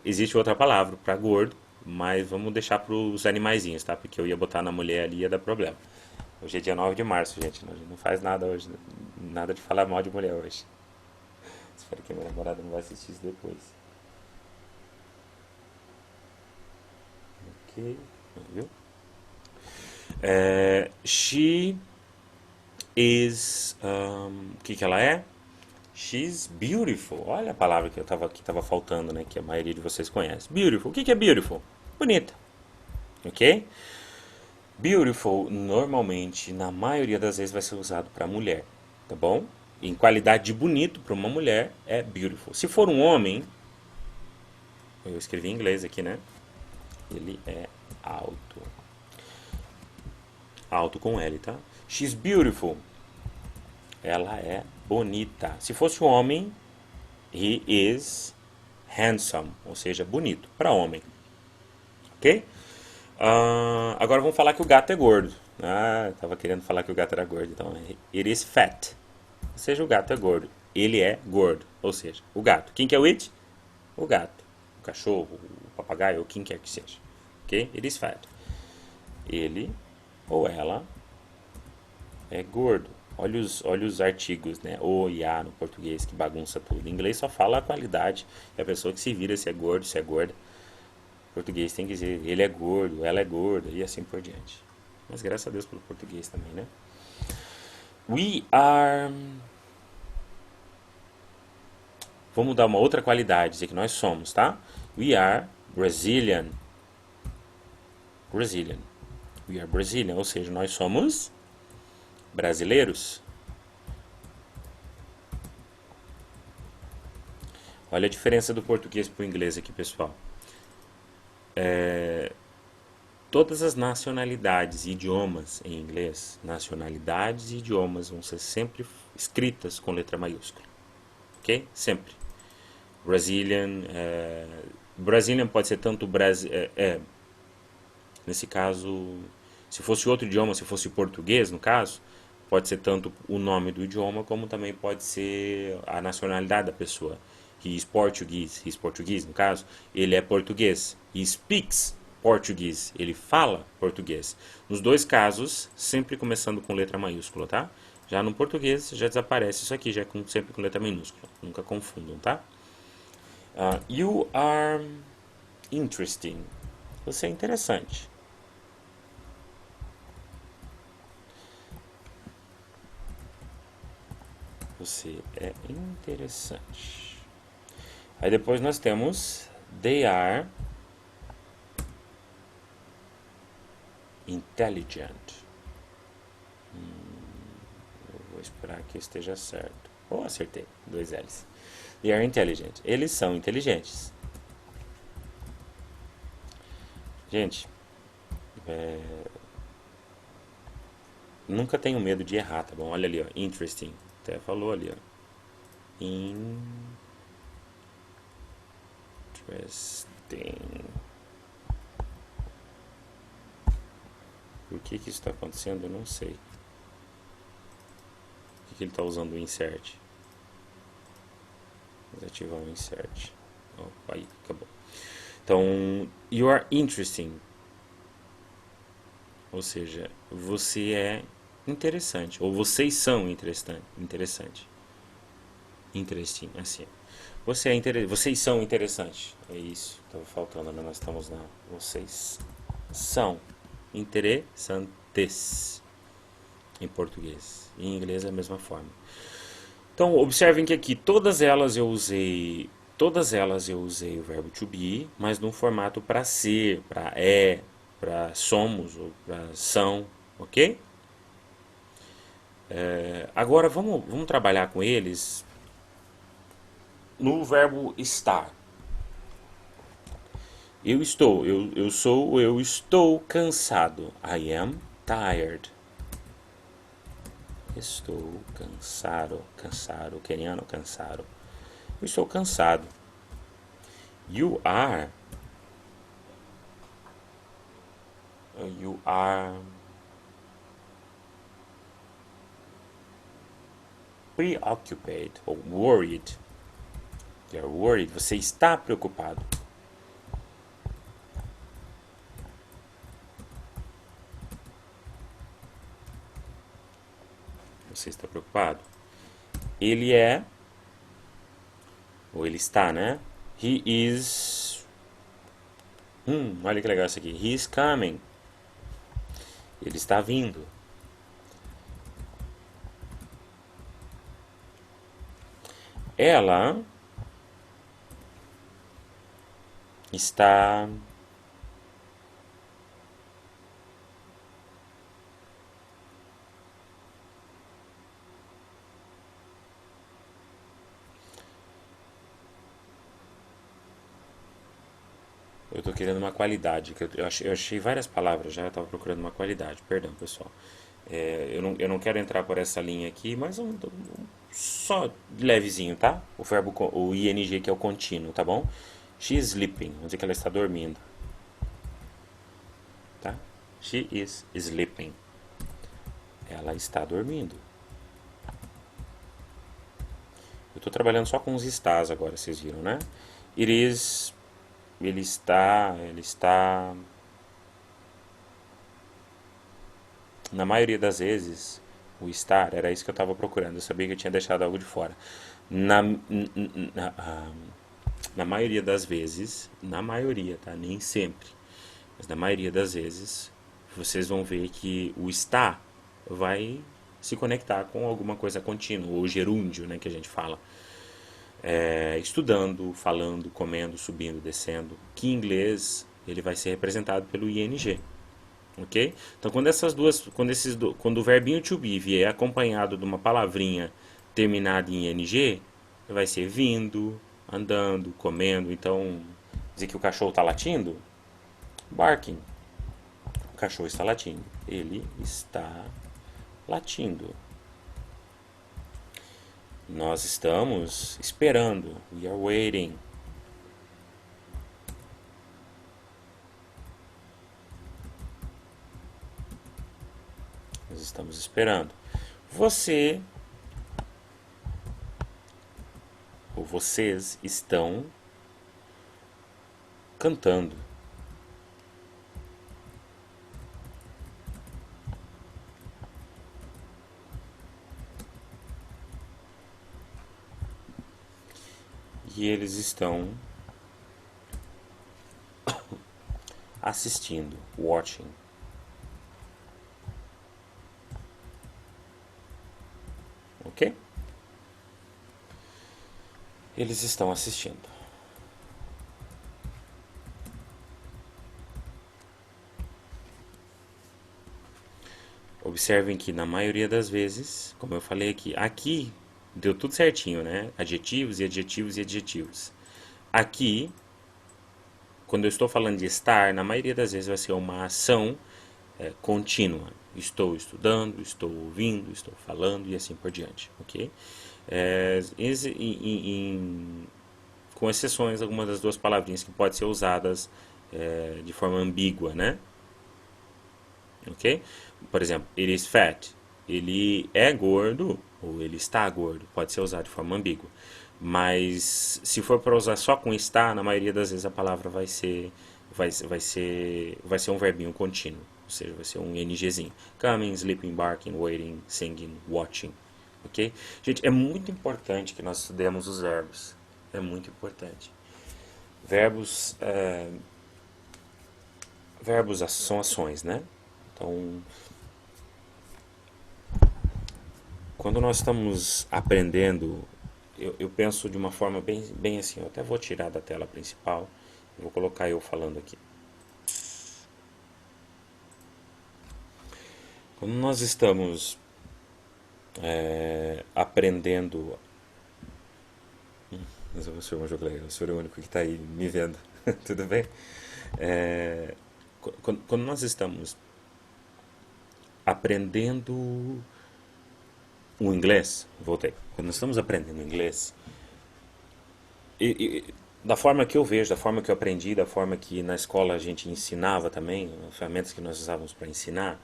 existe outra palavra para gordo, mas vamos deixar para os animaizinhos, tá? Porque eu ia botar na mulher ali e ia dar problema. Hoje é dia 9 de março, gente. A gente não faz nada hoje. Nada de falar mal de mulher hoje. Espero que a minha namorada não vai assistir isso depois. Ok, viu? She is. O que que ela é? She's beautiful. Olha a palavra que tava faltando, né? Que a maioria de vocês conhece. Beautiful. O que que é beautiful? Bonita. Ok? Beautiful, normalmente, na maioria das vezes, vai ser usado para mulher, tá bom? Em qualidade de bonito para uma mulher é beautiful. Se for um homem, eu escrevi em inglês aqui, né? Ele é alto. Alto com L, tá? She's beautiful. Ela é bonita. Se fosse um homem, he is handsome, ou seja, bonito para homem, ok? Agora vamos falar que o gato é gordo. Tava querendo falar que o gato era gordo. Então, it is fat. Ou seja, o gato é gordo. Ele é gordo. Ou seja, o gato. Quem que é o it? O gato. O cachorro, o papagaio, ou quem quer que seja. Ok? It is fat. Ele ou ela é gordo. Olha os artigos, né? O e a no português, que bagunça tudo. Em inglês só fala a qualidade. É a pessoa que se vira se é gordo, se é gorda. Português tem que dizer ele é gordo, ela é gorda e assim por diante. Mas graças a Deus pelo português também, né? We are. Vamos dar uma outra qualidade, dizer que nós somos, tá? We are Brazilian. Brazilian. We are Brazilian, ou seja, nós somos brasileiros. Olha a diferença do português para o inglês aqui, pessoal. Todas as nacionalidades e idiomas em inglês, nacionalidades e idiomas vão ser sempre escritas com letra maiúscula, ok? Sempre. Brazilian, Brazilian pode ser tanto nesse caso, se fosse outro idioma, se fosse português no caso, pode ser tanto o nome do idioma como também pode ser a nacionalidade da pessoa. He is Portuguese no caso, ele é português. He speaks Portuguese, ele fala português. Nos dois casos, sempre começando com letra maiúscula, tá? Já no português já desaparece isso aqui, já é sempre com letra minúscula. Nunca confundam, tá? You are interesting. Você é interessante. Você é interessante. Aí depois nós temos they are intelligent. Eu vou esperar que esteja certo. Acertei. 2 L's. They are intelligent. Eles são inteligentes. Gente, nunca tenho medo de errar, tá bom? Olha ali, ó. Interesting. Até falou ali, ó. Interesting. Por que isso está acontecendo? Eu não sei. Por que ele está usando o insert? Vamos ativar o insert. Opa, aí, acabou. Então, you are interesting. Ou seja, você é interessante. Ou vocês são interessante. Interesting, assim. Vocês são interessantes. É isso. Estava faltando, né? Nós estamos na. Vocês são interessantes. Em português. Em inglês é a mesma forma. Então, observem que aqui todas elas eu usei o verbo to be, mas num formato para ser, para é, para somos ou para são, ok? Agora vamos trabalhar com eles no verbo estar. Eu estou cansado. I am tired. Estou cansado, cansado, queniano, cansado. Eu estou cansado. You are preoccupied ou worried. You're worried. Você está preocupado. Você está preocupado. Ele é, ou ele está, né? He is. Olha que legal isso aqui. He is coming. Ele está vindo. Ela está eu tô querendo uma qualidade, que eu achei várias palavras já, eu tava procurando uma qualidade, perdão, pessoal. Eu não quero entrar por essa linha aqui, mas só levezinho, tá? O ing que é o contínuo, tá bom? She is sleeping, vamos dizer que ela está dormindo, tá? She is sleeping. Ela está dormindo. Eu tô trabalhando só com os estás agora, vocês viram, né? It is, ele está. Na maioria das vezes, o estar era isso que eu estava procurando. Eu sabia que eu tinha deixado algo de fora. Na, na maioria das vezes, na maioria, tá? Nem sempre, mas na maioria das vezes, vocês vão ver que o estar vai se conectar com alguma coisa contínua, ou gerúndio, né, que a gente fala. Estudando, falando, comendo, subindo, descendo, que em inglês ele vai ser representado pelo ing. Ok? Então, quando o verbinho to be vier acompanhado de uma palavrinha terminada em ing, vai ser vindo, andando, comendo. Então, dizer que o cachorro está latindo, barking. O cachorro está latindo. Ele está latindo. Nós estamos esperando. We are waiting. Nós estamos esperando. Você ou vocês estão cantando. E eles estão assistindo, watching. Ok? Eles estão assistindo. Observem que na maioria das vezes, como eu falei aqui deu tudo certinho, né? Adjetivos e adjetivos e adjetivos. Aqui, quando eu estou falando de estar, na maioria das vezes vai ser uma ação contínua. Estou estudando, estou ouvindo, estou falando e assim por diante, ok? Com exceções, algumas das duas palavrinhas que podem ser usadas de forma ambígua, né? Ok? Por exemplo, it is fat. Ele é gordo ou ele está gordo. Pode ser usado de forma ambígua. Mas se for para usar só com está, na maioria das vezes a palavra vai ser um verbinho contínuo. Ou seja, vai ser um ingzinho. Coming, sleeping, barking, waiting, singing, watching. Ok? Gente, é muito importante que nós estudemos os verbos. É muito importante. Verbos, verbos são ações, né? Então, quando nós estamos aprendendo, eu penso de uma forma bem assim. Eu até vou tirar da tela principal. Vou colocar eu falando aqui. Quando nós estamos aprendendo. Mas eu sou um jogo legal, eu sou o único que está aí me vendo. Tudo bem? É, quando nós estamos aprendendo o inglês, voltei. Quando nós estamos aprendendo inglês, da forma que eu vejo, da forma que eu aprendi, da forma que na escola a gente ensinava também, as ferramentas que nós usávamos para ensinar,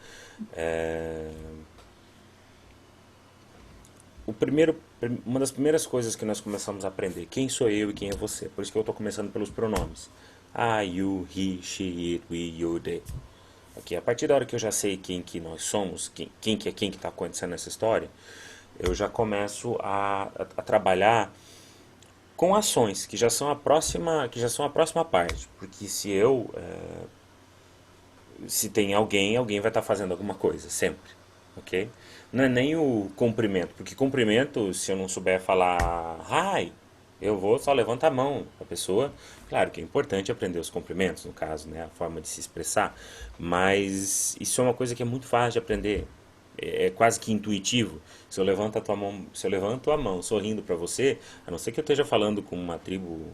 é, uma das primeiras coisas que nós começamos a aprender, quem sou eu e quem é você. Por isso que eu estou começando pelos pronomes. I, you, he, she, it, we, you, they. Okay, a partir da hora que eu já sei quem que nós somos, quem que é quem que está acontecendo nessa história, eu já começo a trabalhar com ações que já são a próxima parte. Porque se tem alguém, alguém vai estar fazendo alguma coisa, sempre, ok? Não é nem o cumprimento, porque cumprimento, se eu não souber falar hi, eu vou só levanta a mão a pessoa. Claro que é importante aprender os cumprimentos, no caso, né, a forma de se expressar, mas isso é uma coisa que é muito fácil de aprender. É quase que intuitivo. Se eu levanto a tua mão, se eu levanto a mão sorrindo para você, a não ser que eu esteja falando com uma tribo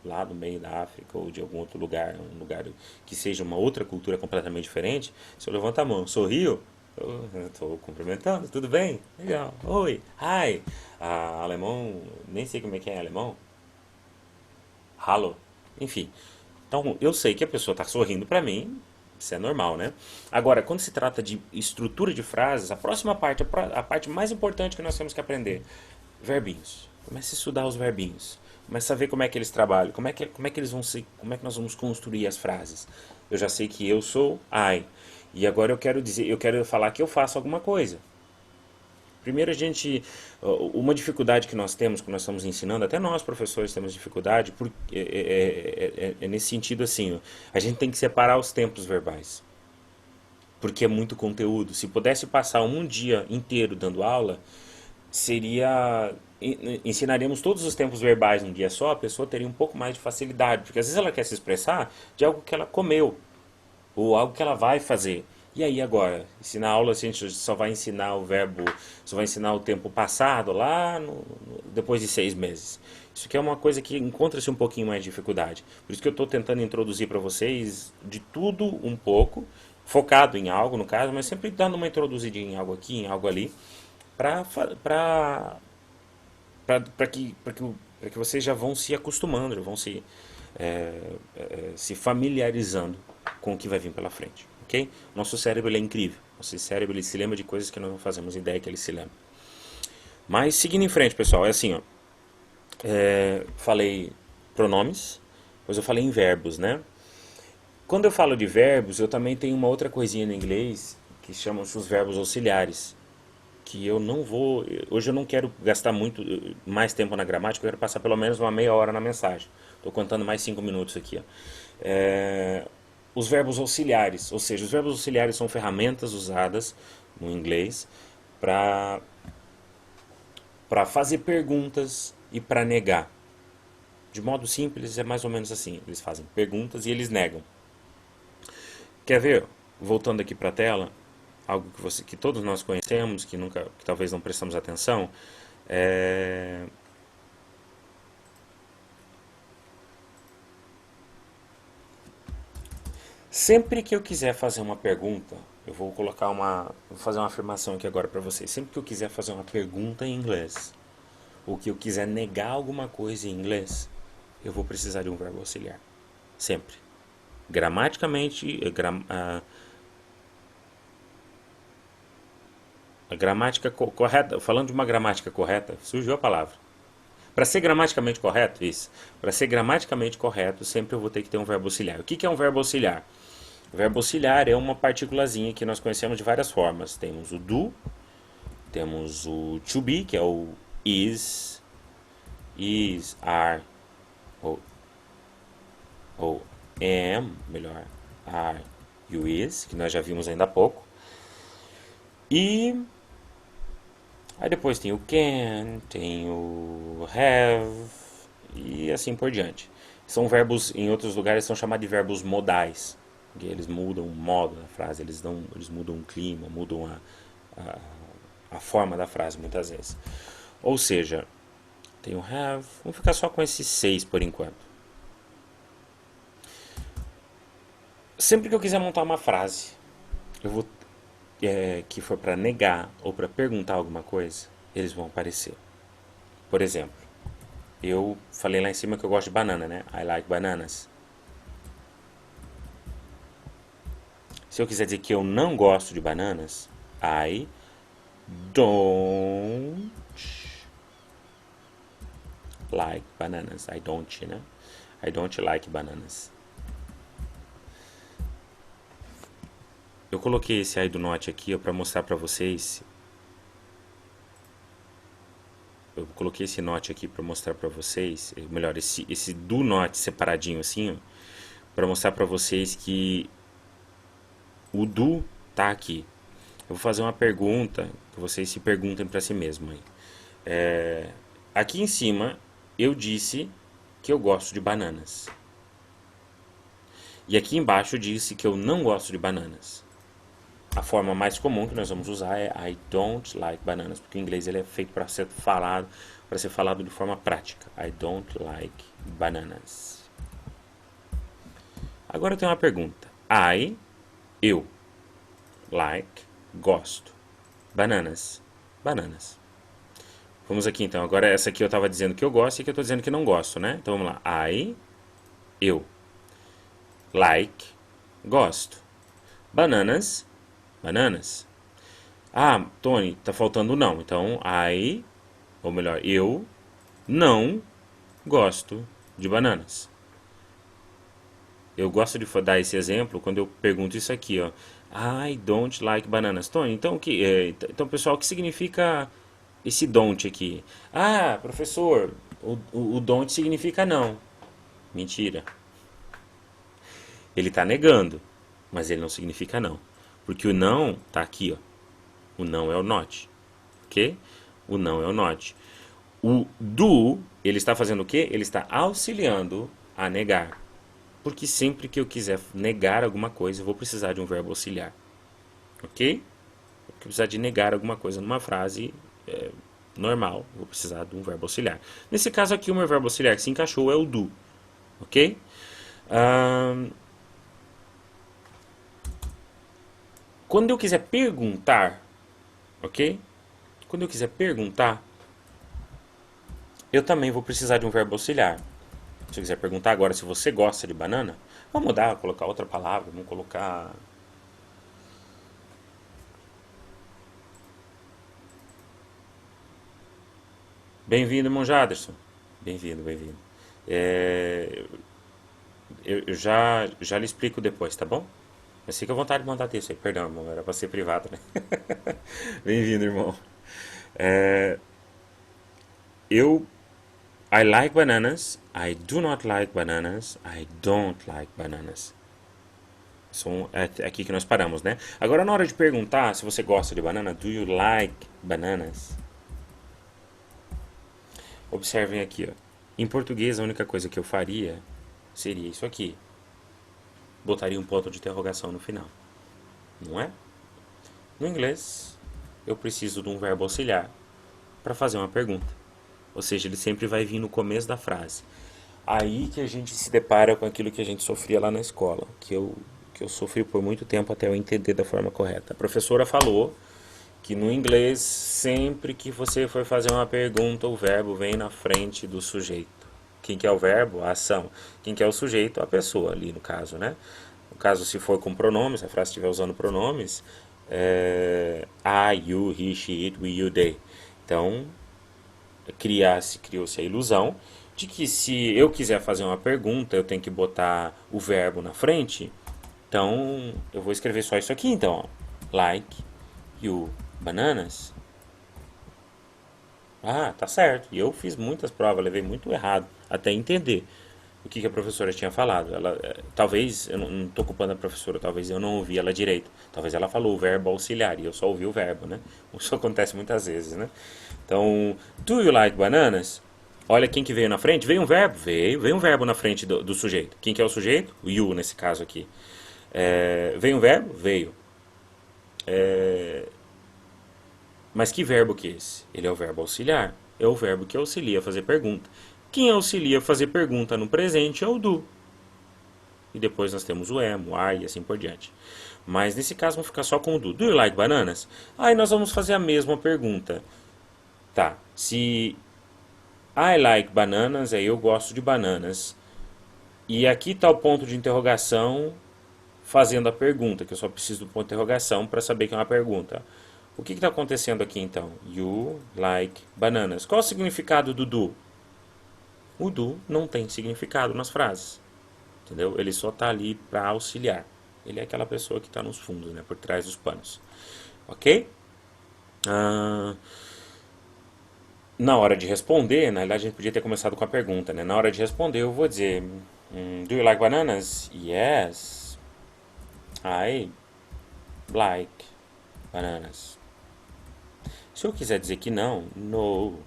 lá no meio da África ou de algum outro lugar, um lugar que seja uma outra cultura completamente diferente, se eu levanto a mão, sorrio, eu estou cumprimentando, tudo bem? Legal. Oi, hi. Alemão, nem sei como é que é alemão. Hallo. Enfim. Então, eu sei que a pessoa está sorrindo para mim, isso é normal, né? Agora, quando se trata de estrutura de frases, a próxima parte, a parte mais importante que nós temos que aprender, verbinhos. Comece a estudar os verbinhos. Comece a ver como é que eles trabalham, como é que eles vão ser, como é que nós vamos construir as frases. Eu já sei que eu sou I. E agora eu quero falar que eu faço alguma coisa. Primeiro a gente, uma dificuldade que nós temos, que nós estamos ensinando, até nós professores temos dificuldade, é nesse sentido assim, ó, a gente tem que separar os tempos verbais, porque é muito conteúdo. Se pudesse passar um dia inteiro dando aula, seria ensinaríamos todos os tempos verbais num dia só, a pessoa teria um pouco mais de facilidade, porque às vezes ela quer se expressar de algo que ela comeu, ou algo que ela vai fazer. E aí agora? Se na aula a gente só vai ensinar o verbo, só vai ensinar o tempo passado lá depois de 6 meses. Isso aqui é uma coisa que encontra-se um pouquinho mais de dificuldade. Por isso que eu estou tentando introduzir para vocês de tudo um pouco, focado em algo no caso, mas sempre dando uma introduzidinha em algo aqui, em algo ali, para para que vocês já vão se acostumando, já vão se familiarizando com o que vai vir pela frente, ok? Nosso cérebro ele é incrível. Nosso cérebro ele se lembra de coisas que nós não fazemos ideia que ele se lembra. Mas seguindo em frente, pessoal, é assim, ó. Falei pronomes, depois eu falei em verbos, né? Quando eu falo de verbos, eu também tenho uma outra coisinha no inglês que chamam-se os verbos auxiliares, que eu não vou. Hoje eu não quero gastar muito mais tempo na gramática, eu quero passar pelo menos uma meia hora na mensagem. Estou contando mais 5 minutos aqui. Ó. Os verbos auxiliares, ou seja, os verbos auxiliares são ferramentas usadas no inglês para fazer perguntas e para negar. De modo simples, é mais ou menos assim. Eles fazem perguntas e eles negam. Quer ver? Voltando aqui para a tela, algo que todos nós conhecemos, que talvez não prestamos atenção, é... Sempre que eu quiser fazer uma pergunta, vou fazer uma afirmação aqui agora para vocês. Sempre que eu quiser fazer uma pergunta em inglês, ou que eu quiser negar alguma coisa em inglês, eu vou precisar de um verbo auxiliar. Sempre. Gramaticamente, a gramática correta, falando de uma gramática correta, surgiu a palavra. Para ser gramaticamente correto, isso. Para ser gramaticamente correto, sempre eu vou ter que ter um verbo auxiliar. O que é um verbo auxiliar? O verbo auxiliar é uma partículazinha que nós conhecemos de várias formas. Temos o do, temos o to be, que é o is, are, ou am, melhor, are e o is, que nós já vimos ainda há pouco. E aí depois tem o can, tem o have e assim por diante. São verbos, em outros lugares são chamados de verbos modais. Eles mudam o modo da frase, eles mudam o clima, mudam a forma da frase muitas vezes. Ou seja, tem o have, vamos ficar só com esses 6 por enquanto. Sempre que eu quiser montar uma frase, eu vou que for para negar ou para perguntar alguma coisa, eles vão aparecer. Por exemplo, eu falei lá em cima que eu gosto de banana, né? I like bananas. Se eu quiser dizer que eu não gosto de bananas, I don't like bananas. I don't, né? I don't like bananas. Eu coloquei esse I do not aqui para mostrar para vocês. Eu coloquei esse not aqui para mostrar para vocês, melhor, esse do not separadinho assim, para mostrar para vocês que o do tá aqui. Eu vou fazer uma pergunta, que vocês se perguntem para si mesmo aí. Aqui em cima eu disse que eu gosto de bananas. E aqui embaixo eu disse que eu não gosto de bananas. A forma mais comum que nós vamos usar é I don't like bananas, porque o inglês ele é feito para ser falado de forma prática. I don't like bananas. Agora eu tenho uma pergunta. Eu, like, gosto. Bananas, bananas. Vamos aqui então. Agora essa aqui eu estava dizendo que eu gosto e aqui eu estou dizendo que não gosto, né? Então vamos lá. Eu, like, gosto. Bananas, bananas. Ah, Tony, tá faltando não. Então, ou melhor, eu não gosto de bananas. Eu gosto de dar esse exemplo quando eu pergunto isso aqui, ó. I don't like bananas. Tony, então então pessoal, o que significa esse don't aqui? Ah, professor, o don't significa não. Mentira. Ele está negando, mas ele não significa não. Porque o não está aqui, ó. O não é o not. Ok? O não é o not. O do, ele está fazendo o quê? Ele está auxiliando a negar. Porque sempre que eu quiser negar alguma coisa, eu vou precisar de um verbo auxiliar. Ok? Eu vou precisar de negar alguma coisa numa frase normal, vou precisar de um verbo auxiliar. Nesse caso aqui, o meu verbo auxiliar que se encaixou é o do. Ok? Quando eu quiser perguntar, ok? Quando eu quiser perguntar, eu também vou precisar de um verbo auxiliar. Se eu quiser perguntar agora se você gosta de banana, vamos mudar, colocar outra palavra, vamos colocar... Bem-vindo, irmão Jaderson. Bem-vindo, bem-vindo. Eu já lhe explico depois, tá bom? Mas fica à vontade de mandar texto aí. Perdão, irmão, era pra ser privado, né? Bem-vindo, irmão. I like bananas. I do not like bananas. I don't like bananas. É aqui que nós paramos, né? Agora, na hora de perguntar se você gosta de banana, do you like bananas? Observem aqui, ó. Em português, a única coisa que eu faria seria isso aqui. Botaria um ponto de interrogação no final. Não é? No inglês, eu preciso de um verbo auxiliar para fazer uma pergunta. Ou seja, ele sempre vai vir no começo da frase. Aí que a gente se depara com aquilo que a gente sofria lá na escola, que eu sofri por muito tempo até eu entender da forma correta. A professora falou que no inglês, sempre que você for fazer uma pergunta, o verbo vem na frente do sujeito. Quem que é o verbo? A ação. Quem que é o sujeito? A pessoa ali, no caso, né? No caso, se for com pronomes, se a frase estiver usando pronomes, I, you, he, she, it, we, you, they. Então, criou-se a ilusão de que se eu quiser fazer uma pergunta, eu tenho que botar o verbo na frente. Então, eu vou escrever só isso aqui, então. Ó. Like, you, bananas. Ah, tá certo. E eu fiz muitas provas, levei muito errado até entender o que a professora tinha falado. Ela, talvez, eu não estou culpando a professora, talvez eu não ouvi ela direito. Talvez ela falou o verbo auxiliar e eu só ouvi o verbo, né? Isso acontece muitas vezes, né? Então, do you like bananas? Olha quem que veio na frente. Veio um verbo? Veio um verbo na frente do sujeito. Quem que é o sujeito? O you, nesse caso aqui. Veio um verbo? Veio. Mas que verbo que é esse? Ele é o verbo auxiliar. É o verbo que auxilia a fazer pergunta. Quem auxilia a fazer pergunta no presente é o do. E depois nós temos o am, o are e assim por diante. Mas nesse caso vamos ficar só com o do. Do you like bananas? Aí nós vamos fazer a mesma pergunta. Tá, se I like bananas, eu gosto de bananas. E aqui está o ponto de interrogação fazendo a pergunta, que eu só preciso do ponto de interrogação para saber que é uma pergunta. O que está acontecendo aqui então? You like bananas. Qual é o significado do do? O do não tem significado nas frases. Entendeu? Ele só está ali para auxiliar. Ele é aquela pessoa que está nos fundos, né, por trás dos panos. Ok? Na hora de responder, na verdade a gente podia ter começado com a pergunta, né? Na hora de responder eu vou dizer do you like bananas? Yes, I like bananas. Se eu quiser dizer que não, no,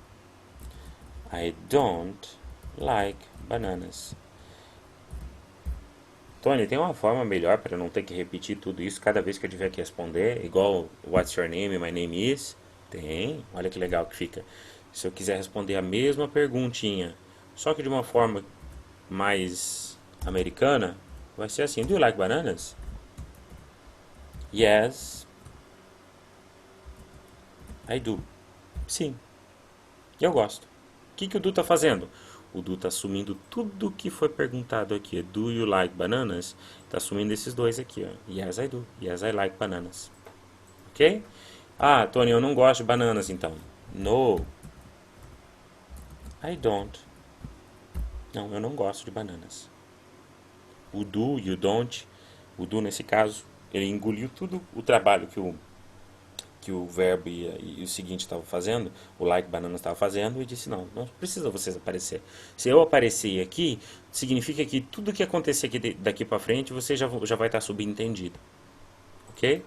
I don't like bananas. Tony, tem uma forma melhor para não ter que repetir tudo isso cada vez que eu tiver que responder? Igual what's your name, my name is? Tem, olha que legal que fica. Se eu quiser responder a mesma perguntinha, só que de uma forma mais americana, vai ser assim: do you like bananas? Yes, I do. Sim, eu gosto. O que o Du está fazendo? O Du está assumindo tudo que foi perguntado aqui. Do you like bananas? Está assumindo esses dois aqui. Ó. Yes, I do. Yes, I like bananas. Ok? Ah, Tony, eu não gosto de bananas então. No, I don't. Não, eu não gosto de bananas. O do, you don't. O do, nesse caso, ele engoliu tudo o trabalho que o verbo e o seguinte estavam fazendo, o like bananas estava fazendo, e disse: não precisa vocês aparecer. Se eu aparecer aqui, significa que tudo que acontecer aqui daqui para frente, você já vai estar subentendido. Ok?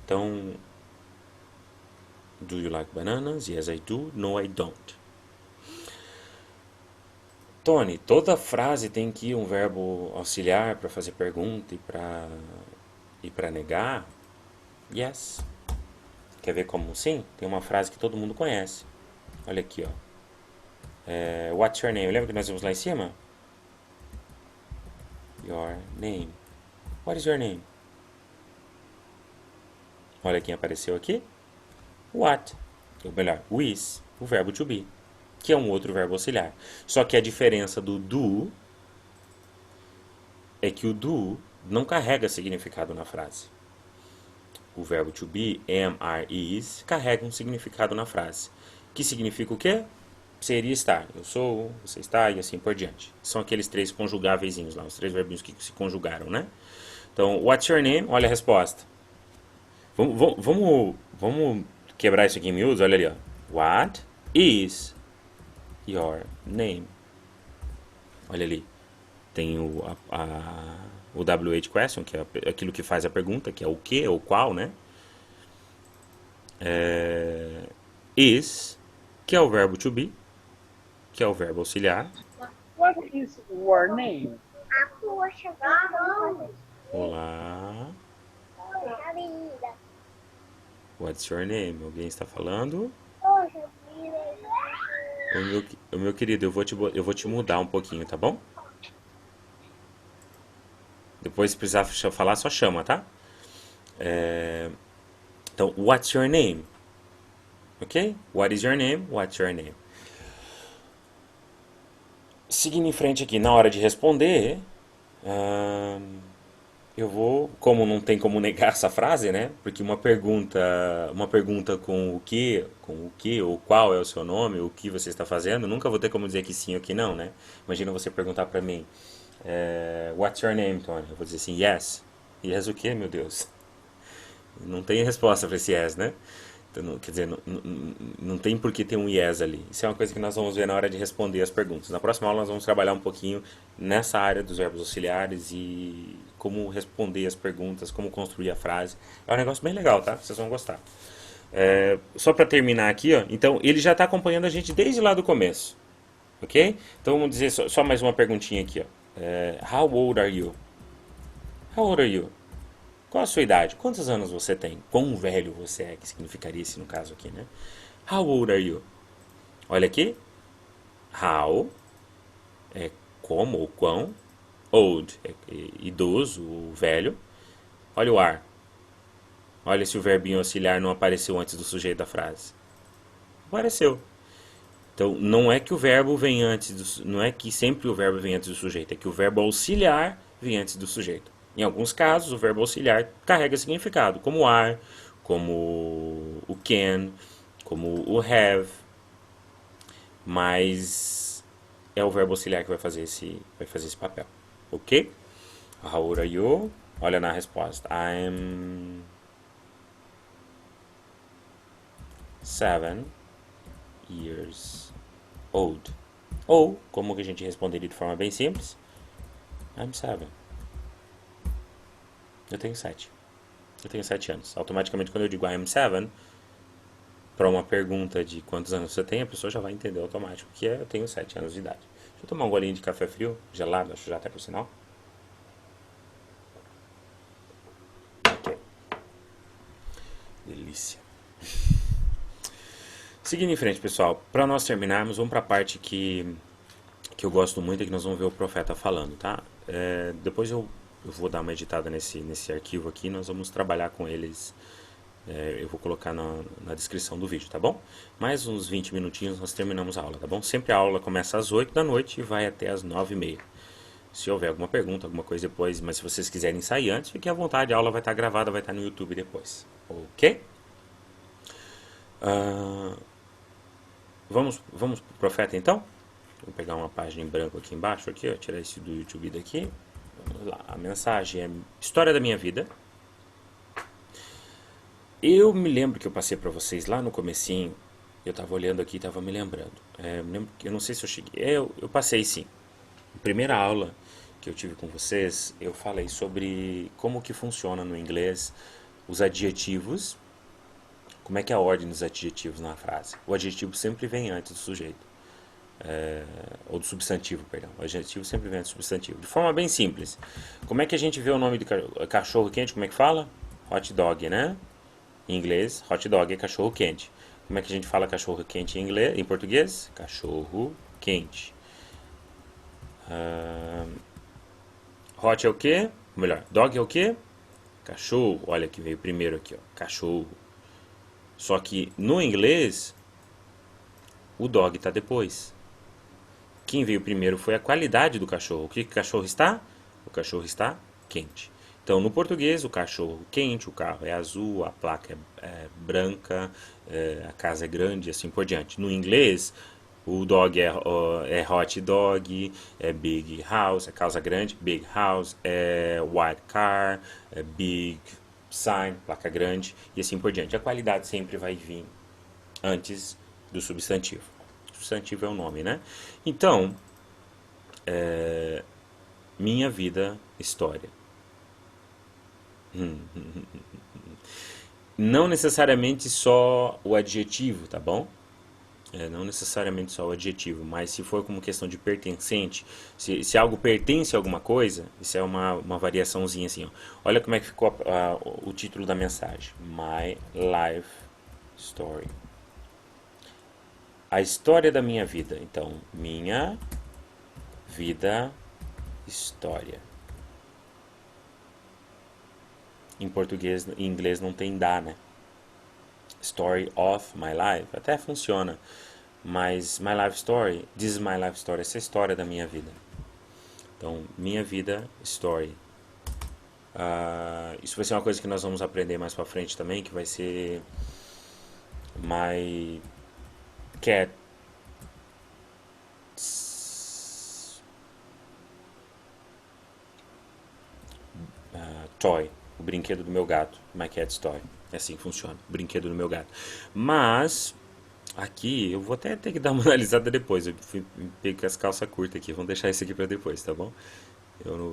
Então, do you like bananas? Yes, I do. No, I don't. Tony, toda frase tem que ir um verbo auxiliar para fazer pergunta e para negar? Yes. Quer ver como sim? Tem uma frase que todo mundo conhece. Olha aqui, ó. What's your name? Lembra que nós vimos lá em cima? Your name. What is your name? Olha quem apareceu aqui. What. Ou melhor, is, o verbo to be, que é um outro verbo auxiliar. Só que a diferença do do é que o do não carrega significado na frase. O verbo to be, am, are, is, carrega um significado na frase. Que significa o quê? Seria estar. Eu sou, você está e assim por diante. São aqueles três conjugáveis lá, os três verbinhos que se conjugaram, né? Então, what's your name? Olha a resposta. Vamos quebrar isso aqui em miúdos? Olha ali, ó. What is your name? Olha ali. Tem o WH question, que é aquilo que faz a pergunta, que é o que ou qual, né? Is, que é o verbo to be, que é o verbo auxiliar. What is your name? Olá. What's your name? Alguém está falando? O meu querido, eu vou te mudar um pouquinho, tá bom? Depois, se precisar falar, só chama, tá? Então, what's your name? Ok? What is your name? What's your name? Seguindo em frente aqui, na hora de responder, eu vou, como não tem como negar essa frase, né? Porque uma pergunta com o que ou qual é o seu nome, o que você está fazendo, nunca vou ter como dizer que sim ou que não, né? Imagina você perguntar pra mim, what's your name, Tony? Eu vou dizer assim, yes. Yes o quê, meu Deus? Não tem resposta para esse yes, né? Então, quer dizer, não tem por que ter um yes ali. Isso é uma coisa que nós vamos ver na hora de responder as perguntas. Na próxima aula nós vamos trabalhar um pouquinho nessa área dos verbos auxiliares e como responder as perguntas, como construir a frase. É um negócio bem legal, tá? Vocês vão gostar. Só para terminar aqui, ó. Então, ele já está acompanhando a gente desde lá do começo. Ok? Então, vamos dizer só mais uma perguntinha aqui, ó. How old are you? How old are you? Qual a sua idade? Quantos anos você tem? Quão velho você é, que significaria esse no caso aqui, né? How old are you? Olha aqui. How é como ou quão. Old é idoso ou velho. Olha o are. Olha se o verbinho auxiliar não apareceu antes do sujeito da frase. Apareceu. Então, não é que o verbo vem antes do, não é que sempre o verbo vem antes do sujeito, é que o verbo auxiliar vem antes do sujeito. Em alguns casos, o verbo auxiliar carrega significado, como o are, como o can, como o have, mas é o verbo auxiliar que vai fazer esse papel, ok? How old are you? Olha na resposta. I'm 7 years old. Ou, como que a gente responderia de forma bem simples, I'm 7. Eu tenho 7. Eu tenho 7 anos. Automaticamente, quando eu digo I'm 7, para uma pergunta de quantos anos você tem, a pessoa já vai entender automático que eu tenho 7 anos de idade. Deixa eu tomar um golinho de café frio, gelado, acho já até por sinal. Ok. Delícia. Seguindo em frente, pessoal, para nós terminarmos, vamos para a parte que eu gosto muito e que nós vamos ver o profeta falando, tá? Depois eu vou dar uma editada nesse arquivo aqui, nós vamos trabalhar com eles, eu vou colocar na descrição do vídeo, tá bom? Mais uns 20 minutinhos nós terminamos a aula, tá bom? Sempre a aula começa às 8 da noite e vai até às 9h30. Se houver alguma pergunta, alguma coisa depois, mas se vocês quiserem sair antes, fiquem à vontade, a aula vai estar gravada, vai estar no YouTube depois, ok? Vamos pro profeta então? Vou pegar uma página em branco aqui embaixo, aqui, ó, tirar esse do YouTube daqui. Vamos lá, a mensagem é História da minha vida. Eu me lembro que eu passei para vocês lá no comecinho, eu estava olhando aqui e estava me lembrando. Eu não sei se eu cheguei, eu passei sim. Na primeira aula que eu tive com vocês, eu falei sobre como que funciona no inglês os adjetivos, como é que é a ordem dos adjetivos na frase. O adjetivo sempre vem antes do sujeito. Ou do substantivo, perdão. O adjetivo sempre vem do substantivo. De forma bem simples. Como é que a gente vê o nome de cachorro quente? Como é que fala? Hot dog, né? Em inglês, hot dog é cachorro quente. Como é que a gente fala cachorro quente em inglês, em português? Cachorro quente. Hot é o quê? Ou melhor, dog é o quê? Cachorro. Olha que veio primeiro aqui, ó. Cachorro. Só que no inglês, o dog está depois. Quem veio primeiro foi a qualidade do cachorro. O que o cachorro está? O cachorro está quente. Então, no português, o cachorro quente, o carro é azul, a placa é branca, a casa é grande e assim por diante. No inglês, o dog é hot dog, é big house, é casa grande, big house, é white car, é big sign, placa grande e assim por diante. A qualidade sempre vai vir antes do substantivo. O substantivo é o nome, né? Então, minha vida, história. Não necessariamente só o adjetivo, tá bom? Não necessariamente só o adjetivo, mas se for como questão de pertencente, se algo pertence a alguma coisa, isso é uma variaçãozinha assim, ó. Olha como é que ficou o título da mensagem. My Life Story. A história da minha vida. Então, minha vida, história. Em português, em inglês não tem da, né? Story of my life. Até funciona. Mas my life story, this is my life story. Essa é a história da minha vida. Então, minha vida, story. Isso vai ser uma coisa que nós vamos aprender mais pra frente também, que vai ser my cat toy, o brinquedo do meu gato, my cat's toy. É assim que funciona, o brinquedo do meu gato. Mas aqui eu vou até ter que dar uma analisada depois. Eu pego com as calças curtas aqui, vamos deixar isso aqui pra depois, tá bom?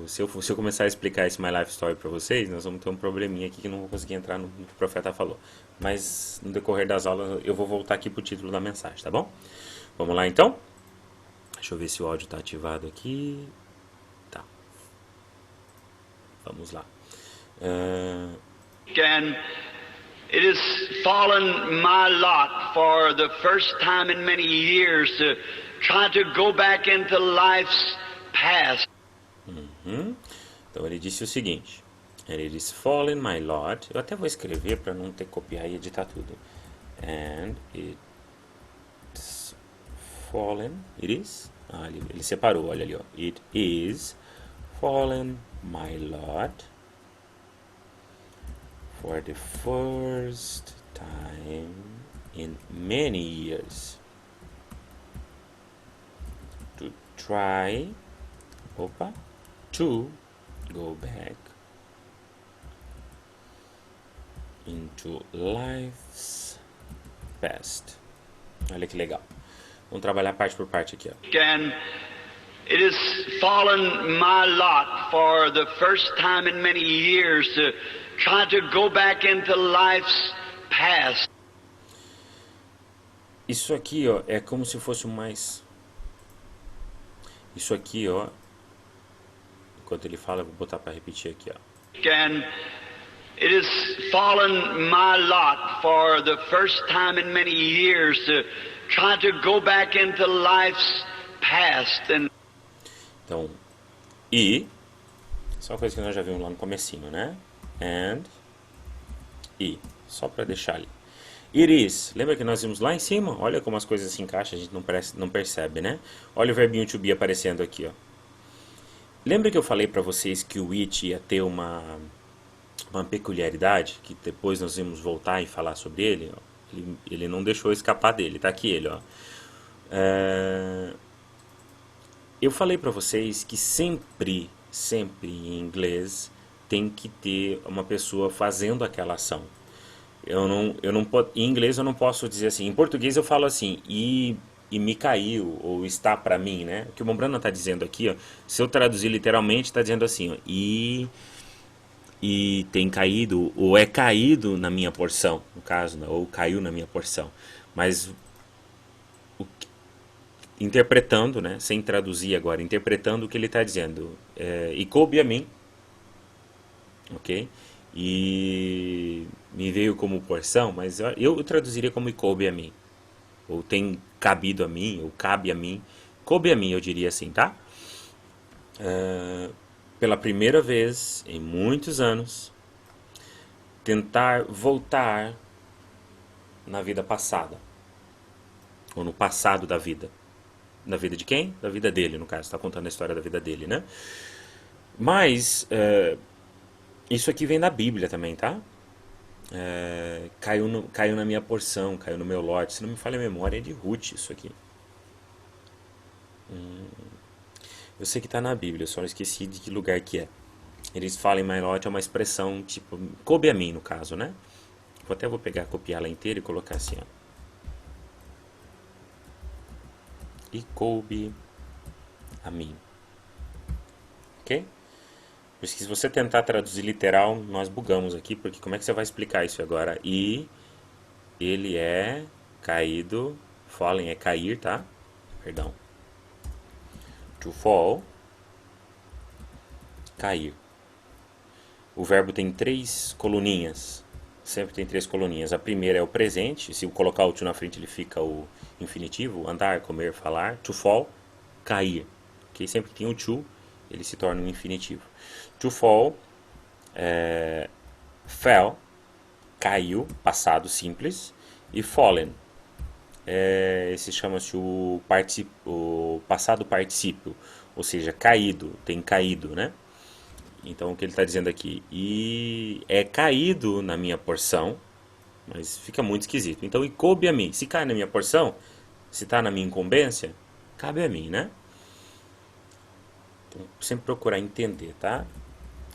Se eu começar a explicar esse My Life Story pra vocês, nós vamos ter um probleminha aqui que não vou conseguir entrar no que o profeta falou. Mas no decorrer das aulas eu vou voltar aqui pro título da mensagem, tá bom? Vamos lá então? Deixa eu ver se o áudio tá ativado aqui. Tá. Vamos lá. And it has fallen my lot for the first time in many years to try to go back into life's past. Então ele disse o seguinte: It is fallen my lot. Eu até vou escrever para não ter que copiar e editar tudo. And it's fallen. It is? Ele separou, olha ali, ó. It is fallen my lot for the first time in many years to try to go back into life's past. Olha que legal. Vamos trabalhar parte por parte aqui, ó. And it has fallen my lot for the first time in many years to try to go back into life's past. Isso aqui, ó, é como se fosse mais. Isso aqui, ó. Enquanto ele fala, eu vou botar para repetir aqui, ó. And it has fallen my lot for the first time in many years to try to go back into life's past. And então, e, só uma coisa que nós já vimos lá no comecinho, né? And, e, só para deixar ali. It is, lembra que nós vimos lá em cima? Olha como as coisas se encaixam, a gente não percebe, né? Olha o verbinho to be aparecendo aqui, ó. Lembra que eu falei para vocês que o it ia ter uma peculiaridade, que depois nós íamos voltar e falar sobre ele? Ó. Ele não deixou escapar dele, tá aqui ele, ó. Eu falei para vocês que sempre em inglês tem que ter uma pessoa fazendo aquela ação. Em inglês eu não posso dizer assim. Em português eu falo assim, e me caiu, ou está para mim, né? O que o Mombrana está dizendo aqui, ó, se eu traduzir literalmente, está dizendo assim, ó, e tem caído, ou é caído na minha porção, no caso, né? Ou caiu na minha porção. Mas interpretando, né? Sem traduzir agora, interpretando o que ele está dizendo. E coube a mim, ok? E me veio como porção, mas eu traduziria como e coube a mim. Ou tem cabido a mim, ou cabe a mim. Coube a mim, eu diria assim, tá? Pela primeira vez em muitos anos, tentar voltar na vida passada. Ou no passado da vida. Na vida de quem? Da vida dele, no caso. Está contando a história da vida dele, né? Mas, isso aqui vem da Bíblia também, tá? Caiu na minha porção, caiu no meu lote. Se não me falha a memória, é de Ruth isso aqui. Eu sei que está na Bíblia, eu só esqueci de que lugar que é. Eles falam em my lot, é uma expressão tipo, coube a mim no caso, né? Vou pegar, copiar ela inteira e colocar assim, ó. E coube a mim. Ok? Por isso que se você tentar traduzir literal, nós bugamos aqui, porque como é que você vai explicar isso agora? E ele é caído, fallen é cair, tá? Perdão. To fall, cair. O verbo tem 3 coluninhas. Sempre tem 3 coluninhas. A primeira é o presente. Se eu colocar o to na frente, ele fica o infinitivo. Andar, comer, falar. To fall, cair. Okay? Sempre que tem o to, ele se torna um infinitivo. To fall, fell, caiu, passado simples. E fallen, esse chama-se o passado particípio, ou seja, caído, tem caído, né? Então o que ele está dizendo aqui, e é caído na minha porção, mas fica muito esquisito. Então, e coube a mim, se cai na minha porção, se está na minha incumbência, cabe a mim, né? Então, sempre procurar entender, tá?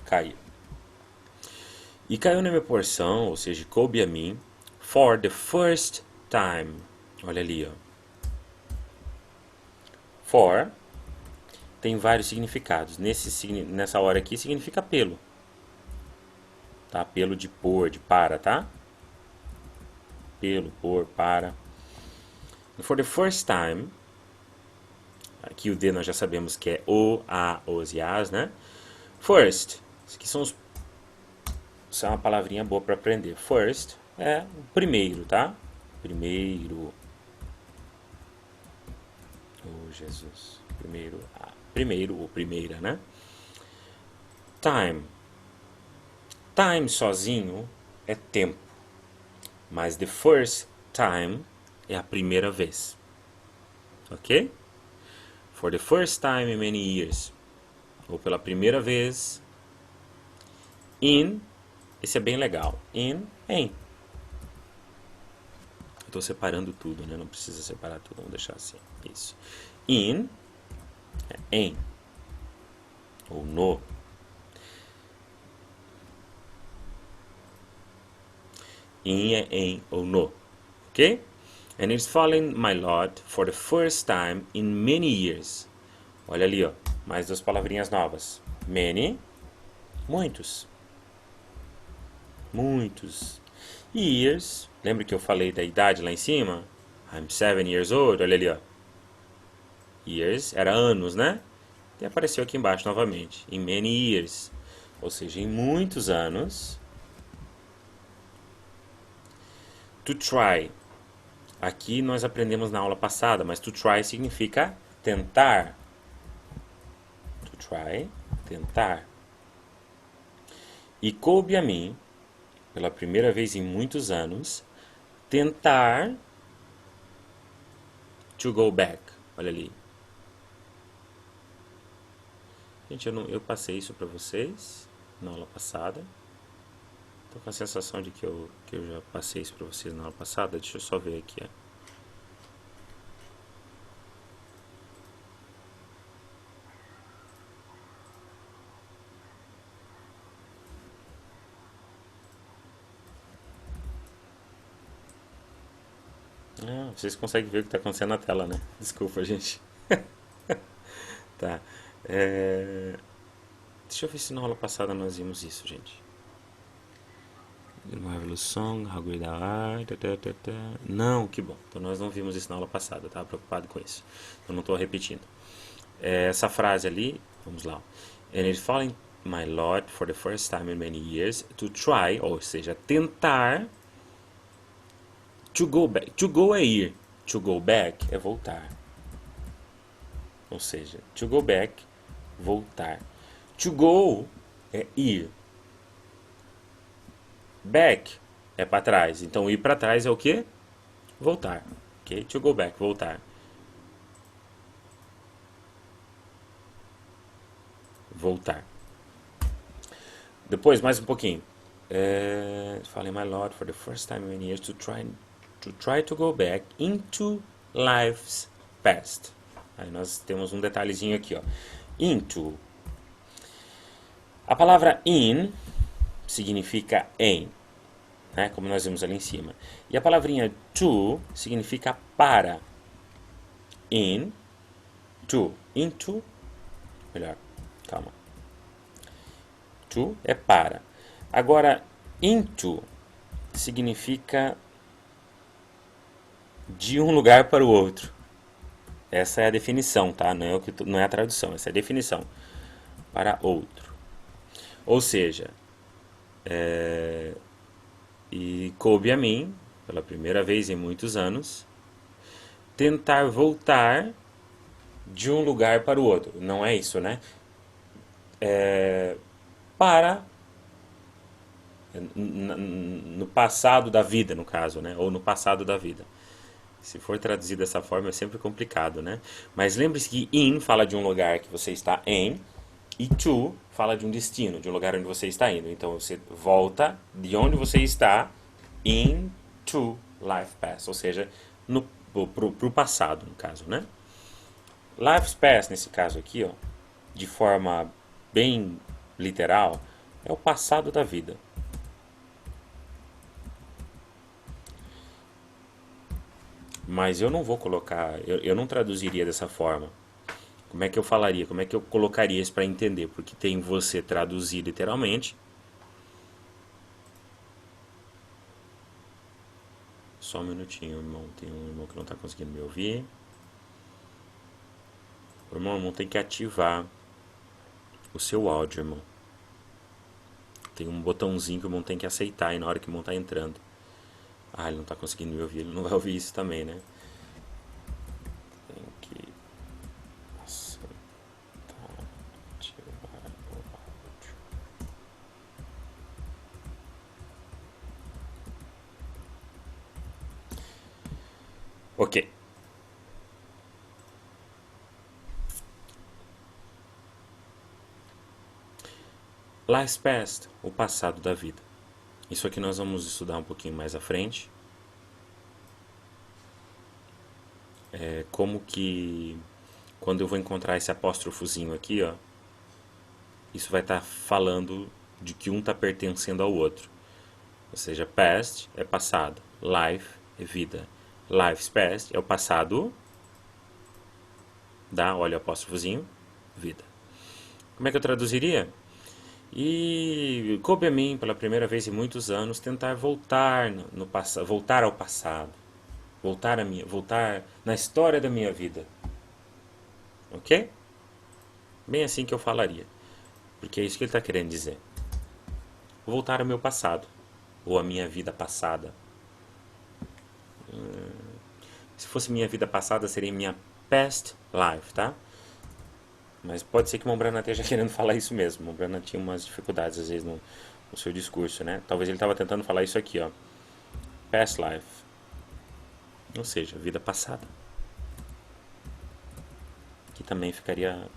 Caiu. E caiu na minha porção, ou seja, coube a mim, for the first time. Olha ali, ó. For tem vários significados. Nessa hora aqui significa pelo. Tá? Pelo de por, de para, tá? Pelo, por, para. For the first time, aqui o D nós já sabemos que é o, a, os e as, né? First, que são Isso é uma palavrinha boa para aprender. First é o primeiro, tá? Primeiro. Oh, Jesus. Primeiro ou primeira, né? Time. Time sozinho é tempo. Mas the first time é a primeira vez. Ok? For the first time in many years. Ou pela primeira vez. In. Esse é bem legal. In, em. Eu estou separando tudo, né? Não precisa separar tudo. Vamos deixar assim. Isso. In é em. Ou no. In é em ou no. Ok? And it's falling my lot for the first time in many years. Olha ali, ó. Mais duas palavrinhas novas. Many. Muitos. Muitos. Years. Lembra que eu falei da idade lá em cima? I'm 7 years old. Olha ali, ó. Years era anos, né? E apareceu aqui embaixo novamente. In many years. Ou seja, em muitos anos. To try. Aqui nós aprendemos na aula passada, mas to try significa tentar. To try, tentar. E coube a mim, pela primeira vez em muitos anos, tentar to go back. Olha ali. Gente, eu passei isso para vocês na aula passada. Tô com a sensação de que eu já passei isso para vocês na aula passada. Deixa eu só ver aqui, ó. Ah, vocês conseguem ver o que está acontecendo na tela, né? Desculpa, gente. Tá. Deixa eu ver se na aula passada nós vimos isso, gente. Marvelous Song, How Great Thou Art. Não, que bom. Então nós não vimos isso na aula passada. Eu estava preocupado com isso. Eu não estou repetindo. Essa frase ali, vamos lá. And it falling my lot for the first time in many years to try, ou seja, tentar. To go back. To go é ir. To go back é voltar. Ou seja, to go back, voltar. To go é ir. Back é para trás. Então, ir para trás é o quê? Voltar. Ok? To go back, voltar. Voltar. Depois, mais um pouquinho. Falling my Lord for the first time in many years to try to go back into life's past. Aí nós temos um detalhezinho aqui, ó. Into. A palavra in significa em, né? Como nós vimos ali em cima. E a palavrinha to significa para. In, to, into. Melhor, calma. To é para. Agora, into significa de um lugar para o outro. Essa é a definição, tá? Não é a tradução, essa é a definição. Para outro. Ou seja, e coube a mim, pela primeira vez em muitos anos, tentar voltar de um lugar para o outro. Não é isso, né? Para no passado da vida, no caso, né? Ou no passado da vida. Se for traduzido dessa forma é sempre complicado, né? Mas lembre-se que in fala de um lugar que você está em e to fala de um destino, de um lugar onde você está indo. Então você volta de onde você está into life past, ou seja, pro passado, no caso, né? Life's past, nesse caso aqui, ó, de forma bem literal, é o passado da vida. Mas eu não vou colocar, eu não traduziria dessa forma. Como é que eu falaria? Como é que eu colocaria isso para entender? Porque tem você traduzir literalmente. Só um minutinho, irmão. Tem um irmão que não está conseguindo me ouvir. O irmão tem que ativar o seu áudio, irmão. Tem um botãozinho que o irmão tem que aceitar e na hora que o irmão tá entrando. Ah, ele não tá conseguindo me ouvir, ele não vai ouvir isso também, né? Tem que aceitar, ativar o áudio. Ok. Life's past, o passado da vida. Isso aqui nós vamos estudar um pouquinho mais à frente. Como que quando eu vou encontrar esse apóstrofozinho aqui, ó, isso vai estar falando de que um está pertencendo ao outro. Ou seja, past é passado, life é vida. Life's past é o passado da, olha o apóstrofozinho, vida. Como é que eu traduziria? E coube a mim, pela primeira vez em muitos anos, tentar voltar no passado, voltar ao passado, voltar na história da minha vida. Ok? Bem assim que eu falaria, porque é isso que ele está querendo dizer. Voltar ao meu passado, ou à minha vida passada. Se fosse minha vida passada, seria minha past life, tá? Mas pode ser que o Mombrana esteja querendo falar isso mesmo. O Mombrana tinha umas dificuldades, às vezes, no seu discurso, né? Talvez ele estava tentando falar isso aqui, ó. Past life. Ou seja, vida passada. Que também ficaria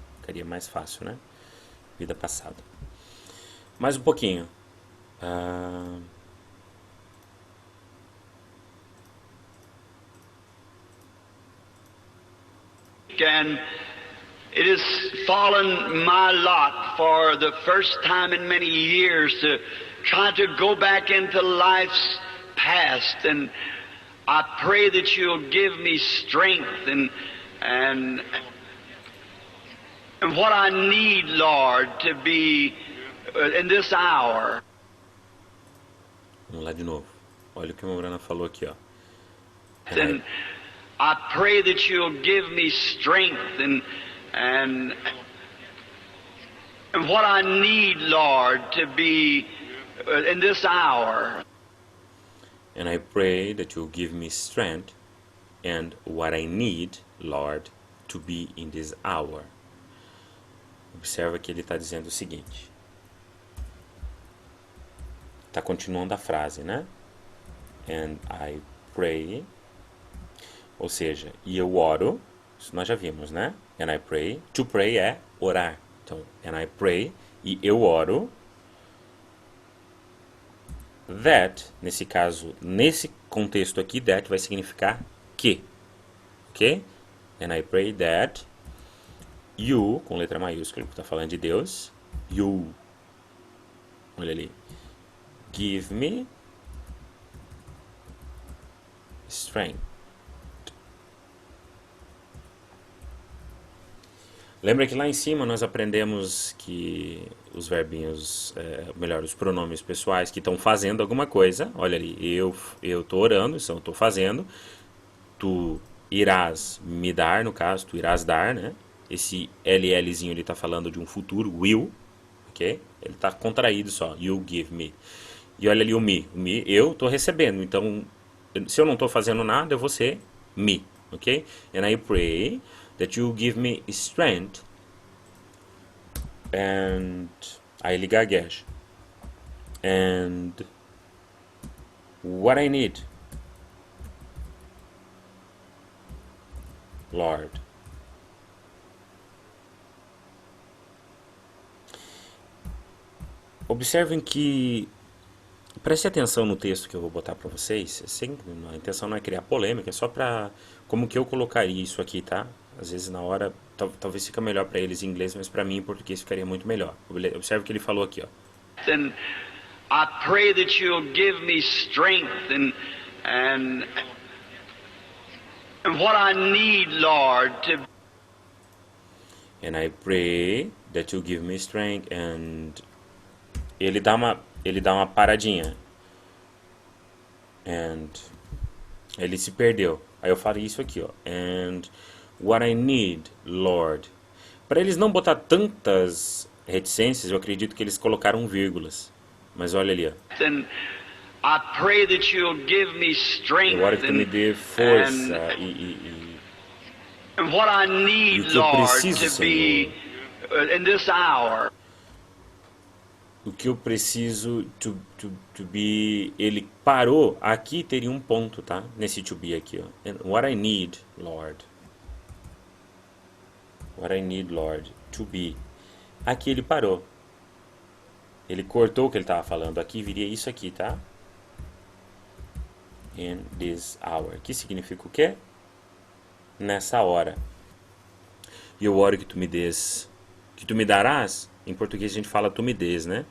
mais fácil, né? Vida passada. Mais um pouquinho. And it has fallen my lot for the first time in many years to try to go back into life's past, and I pray that you'll give me strength and what I need, Lord, to be in this hour. Vamos lá de novo. Olha o que o Mombrana falou aqui, ó. And I pray that you'll give me strength and what I need, Lord, to be in this hour. And I pray that you'll give me strength and what I need, Lord, to be in this hour. Observa que ele está dizendo o seguinte. Está continuando a frase, né? And I pray. Ou seja, e eu oro. Isso nós já vimos, né? And I pray. To pray é orar. Então, and I pray. E eu oro. That, nesse caso, nesse contexto aqui, that vai significar que. Ok? And I pray that you, com letra maiúscula, que está falando de Deus, you, olha ali, give me strength. Lembra que lá em cima nós aprendemos que os verbinhos, os pronomes pessoais que estão fazendo alguma coisa, olha ali, eu estou orando, então eu estou fazendo, tu irás me dar, no caso, tu irás dar, né? Esse LLzinho ele está falando de um futuro, will, ok? Ele está contraído só, you give me. E olha ali o me, eu estou recebendo, então se eu não estou fazendo nada, eu vou ser me, ok? And I pray that you give me strength and aí ele gagueja and what I need, Lord. Observem que preste atenção no texto que eu vou botar para vocês. A intenção não é criar polêmica, é só para como que eu colocaria isso aqui, tá? Às vezes na hora talvez fica melhor para eles em inglês, mas para mim em português ficaria muito melhor. Observe o que ele falou aqui, ó. Then I pray that you'll give me strength and what I need, Lord, to. And I pray that you give me strength and ele dá uma paradinha. And ele se perdeu. Aí eu falei isso aqui, ó. And what I need, Lord. Para eles não botar tantas reticências, eu acredito que eles colocaram vírgulas. Mas olha ali, ó. And I pray that you'll give me strength Eu oro que tu me dê força and what I e need, o que eu Lord, preciso, to be Senhor. in this hour. O que eu preciso to be. Ele parou. Aqui teria um ponto, tá? Nesse to be aqui, ó. And what I need, Lord. What I need, Lord, to be. Aqui ele parou. Ele cortou o que ele estava falando. Aqui viria isso aqui, tá? In this hour. Que significa o quê? Nessa hora. E eu oro que tu me des. Que tu me darás. Em português a gente fala tu me des, né?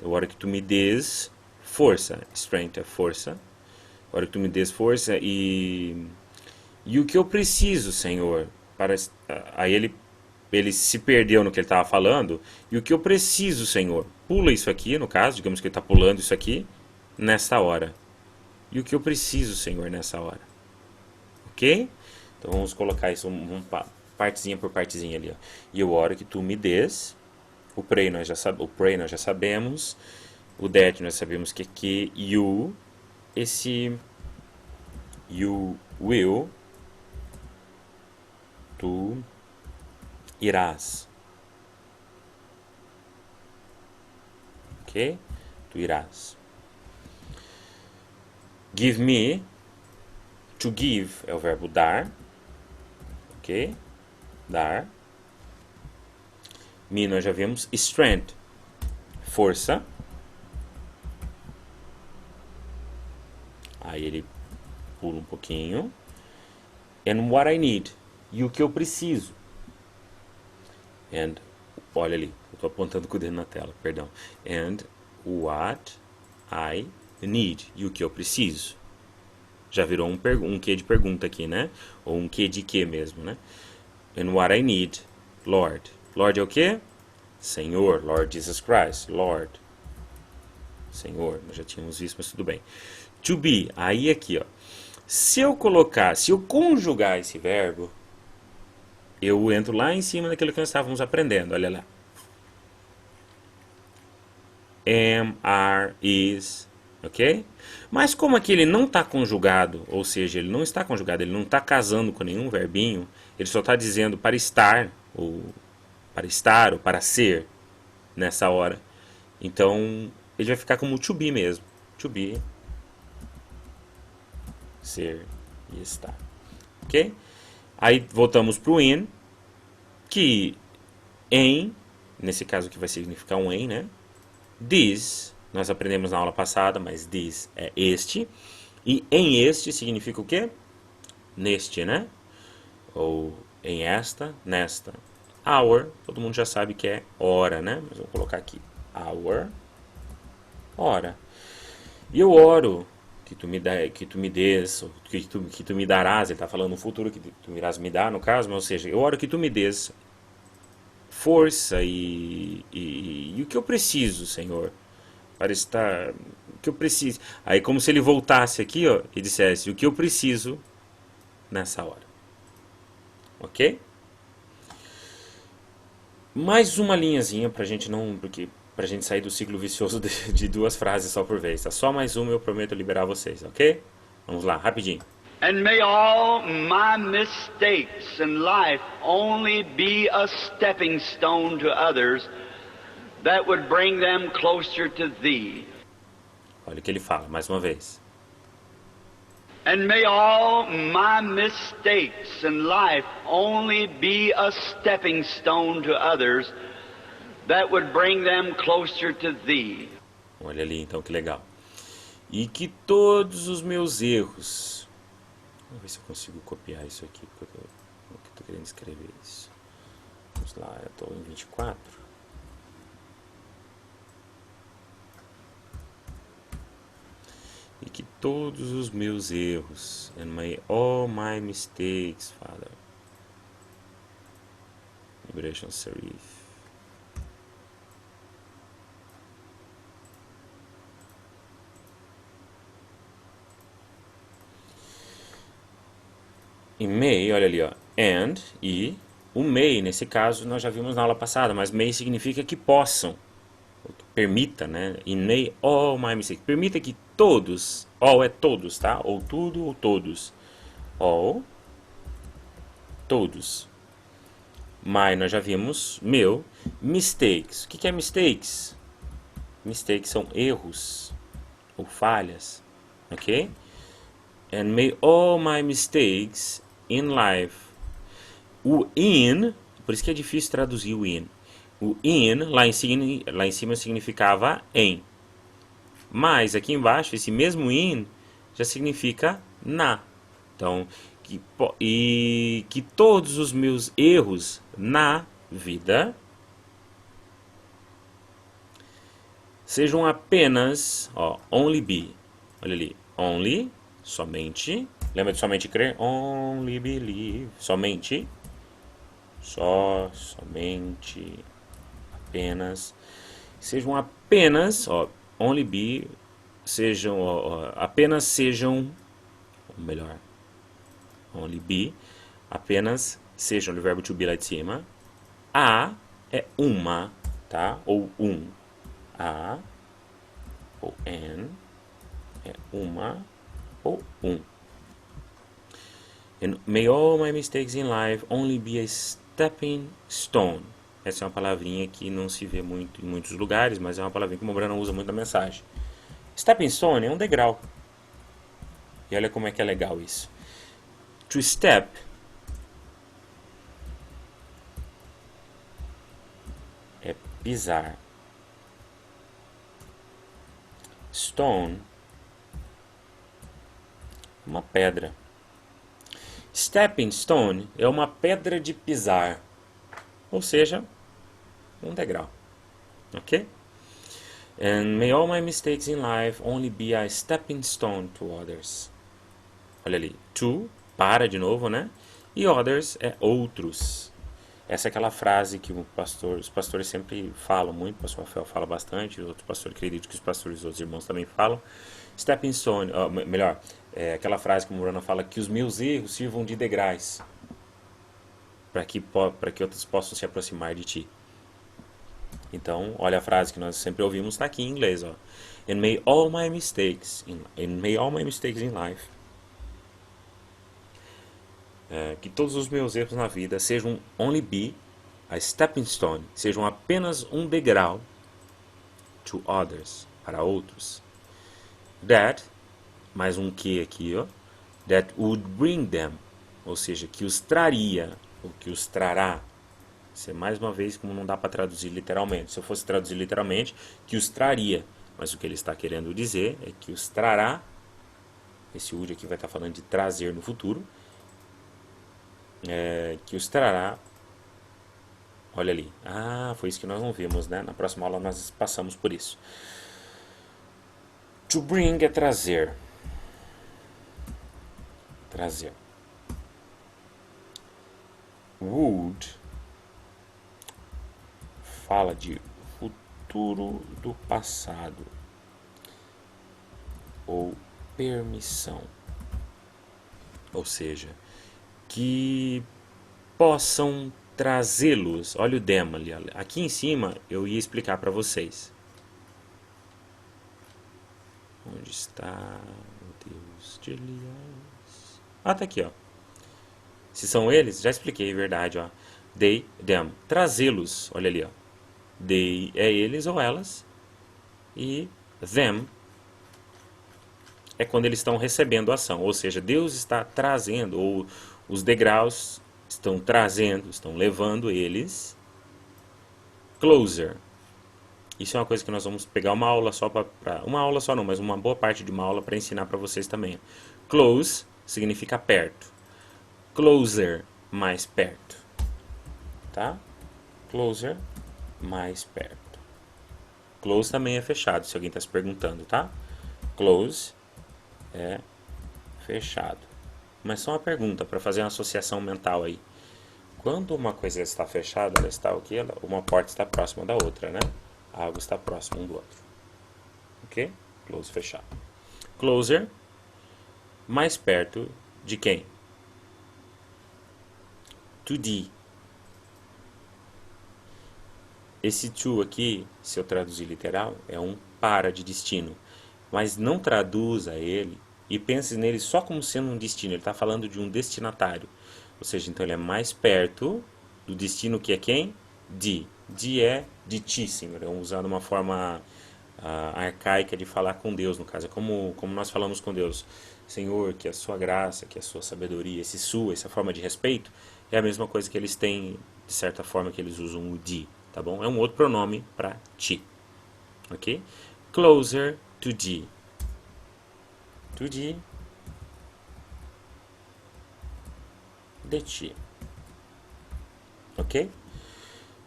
Eu oro que tu me des força. Strength é força. Eu oro que tu me des força e o que eu preciso, Senhor. Para... Aí ele se perdeu no que ele estava falando. E o que eu preciso, Senhor. Pula isso aqui, no caso. Digamos que ele está pulando isso aqui. Nesta hora. E o que eu preciso, Senhor, nessa hora. Ok? Então vamos colocar isso partezinha por partezinha ali. Ó. E eu oro que tu me des. O pray nós já sabemos. O that nós sabemos que aqui. You. Esse. You will. Tu irás. Ok? Tu irás. Give me. To give é o verbo dar. Ok? Dar. Me nós já vimos. Strength. Força. Aí ele pula um pouquinho. And what I need. E o que eu preciso. And, olha ali, eu estou apontando com o dedo na tela, perdão. And what I need. E o que eu preciso. Já virou um que de pergunta aqui, né? Ou um que de que mesmo, né? And what I need, Lord. Lord é o quê? Senhor, Lord Jesus Christ, Lord. Senhor, nós já tínhamos visto, mas tudo bem. To be, aí aqui, ó. Se eu conjugar esse verbo, eu entro lá em cima daquilo que nós estávamos aprendendo, olha lá. Am, are, is, ok? Mas como aqui ele não está conjugado, ou seja, ele não está conjugado, ele não está casando com nenhum verbinho, ele só está dizendo para estar, ou para ser, nessa hora. Então, ele vai ficar como to be mesmo. To be, ser e estar. Ok? Aí voltamos para o in, que em, nesse caso aqui vai significar um em, né? This, nós aprendemos na aula passada, mas this é este. E em este significa o quê? Neste, né? Ou em esta, nesta. Hour, todo mundo já sabe que é hora, né? Mas vou colocar aqui. Hour, hora. E eu oro que tu me des, que tu me darás, ele está falando no futuro que tu irás me dar, no caso, mas, ou seja, eu oro que tu me des força e o que eu preciso, Senhor, para estar, o que eu preciso. Aí como se ele voltasse aqui, ó, e dissesse o que eu preciso nessa hora. Ok? Mais uma linhazinha pra gente não, pra gente sair do ciclo vicioso de duas frases só por vez, tá? Só mais uma, eu prometo liberar vocês, ok? Vamos lá, rapidinho. And may all my mistakes in life only be a stepping stone to others that would bring them closer to Thee. Olha o que ele fala, mais uma vez. And may all my mistakes in life only be a stepping stone to others that would bring them closer to Thee. Olha ali, então, que legal. E que todos os meus erros... Vamos ver se eu consigo copiar isso aqui, porque eu estou querendo escrever isso. Vamos lá, eu estou em 24. E que todos os meus erros, and all my mistakes, Father. Liberation Serif. E may, olha ali, ó, and, e, o may, nesse caso, nós já vimos na aula passada, mas may significa que possam. permita, né? In may all my mistakes. Permita que todos, all é todos, tá? Ou tudo ou todos. All, todos. My, nós já vimos, meu. Mistakes. O que é mistakes? Mistakes são erros ou falhas, ok? And may all my mistakes in life. O in, por isso que é difícil traduzir o in. O in, lá em cima significava em. Mas aqui embaixo, esse mesmo in já significa na. Então, que todos os meus erros na vida sejam apenas, ó, only be. Olha ali, only, somente. Lembra de somente crer? Only believe. Somente. Somente. Apenas. Sejam apenas, ó, only be. Sejam, ó, apenas sejam. Ou melhor. Only be. Apenas sejam, o verbo to be lá de cima. A é uma, tá? Ou um. A ou an é uma ou um. And may all my mistakes in life only be a stepping stone. Essa é uma palavrinha que não se vê muito em muitos lugares, mas é uma palavrinha que o Mobrana usa muito na mensagem. Stepping stone é um degrau. E olha como é que é legal isso. To step é pisar. Stone, uma pedra. Stepping stone é uma pedra de pisar, ou seja, um degrau, ok? And may all my mistakes in life only be a stepping stone to others. Olha ali, to, para de novo, né? E others é outros. Essa é aquela frase que os pastores sempre falam muito, o pastor Rafael fala bastante, os outros pastores, acredito que os pastores e os outros irmãos também falam. Stepping stone, melhor, é aquela frase que o Mobrana fala, que os meus erros sirvam de degraus, para que outros possam se aproximar de ti. Então, olha a frase que nós sempre ouvimos, está aqui em inglês, ó. And may all my mistakes in life, que todos os meus erros na vida sejam only be a stepping stone, sejam apenas um degrau to others, para outros. That, mais um que aqui, ó, that would bring them, ou seja, que os traria, ou que os trará. Isso é mais uma vez como não dá para traduzir literalmente. Se eu fosse traduzir literalmente, que os traria. Mas o que ele está querendo dizer é que os trará. Esse would aqui vai estar falando de trazer no futuro. Que os trará. Olha ali. Ah, foi isso que nós não vimos, né? Na próxima aula nós passamos por isso. To bring é trazer. Trazer. Would fala de futuro do passado. Ou permissão. Ou seja, que possam trazê-los. Olha o demo ali. Aqui em cima eu ia explicar para vocês. Onde está o Deus de Elias? Ah, tá aqui, ó. Se são eles, já expliquei, verdade, ó. They, them. Trazê-los. Olha ali, ó. They é eles ou elas. E them é quando eles estão recebendo a ação. Ou seja, Deus está trazendo, ou os degraus estão trazendo, estão levando eles closer. Isso é uma coisa que nós vamos pegar uma aula só uma aula só não, mas uma boa parte de uma aula para ensinar para vocês também. Close significa perto. Closer, mais perto. Tá? Closer, mais perto. Close também é fechado, se alguém está se perguntando, tá? Close é fechado. Mas só uma pergunta para fazer uma associação mental aí. Quando uma coisa está fechada, ela está o quê? Uma porta está próxima da outra, né? Algo está próximo um do outro. Ok? Close, fechado. Closer, mais perto de quem? To thee. Esse to aqui, se eu traduzir literal, é um para de destino. Mas não traduza ele e pense nele só como sendo um destino. Ele está falando de um destinatário. Ou seja, então ele é mais perto do destino que é quem? De. De é de ti, Senhor. É usando uma forma arcaica de falar com Deus, no caso. É como nós falamos com Deus. Senhor, que a sua graça, que a sua sabedoria, essa forma de respeito, é a mesma coisa que eles têm, de certa forma, que eles usam o de, tá bom? É um outro pronome para ti, ok? Closer to thee. To thee. De ti. Ok?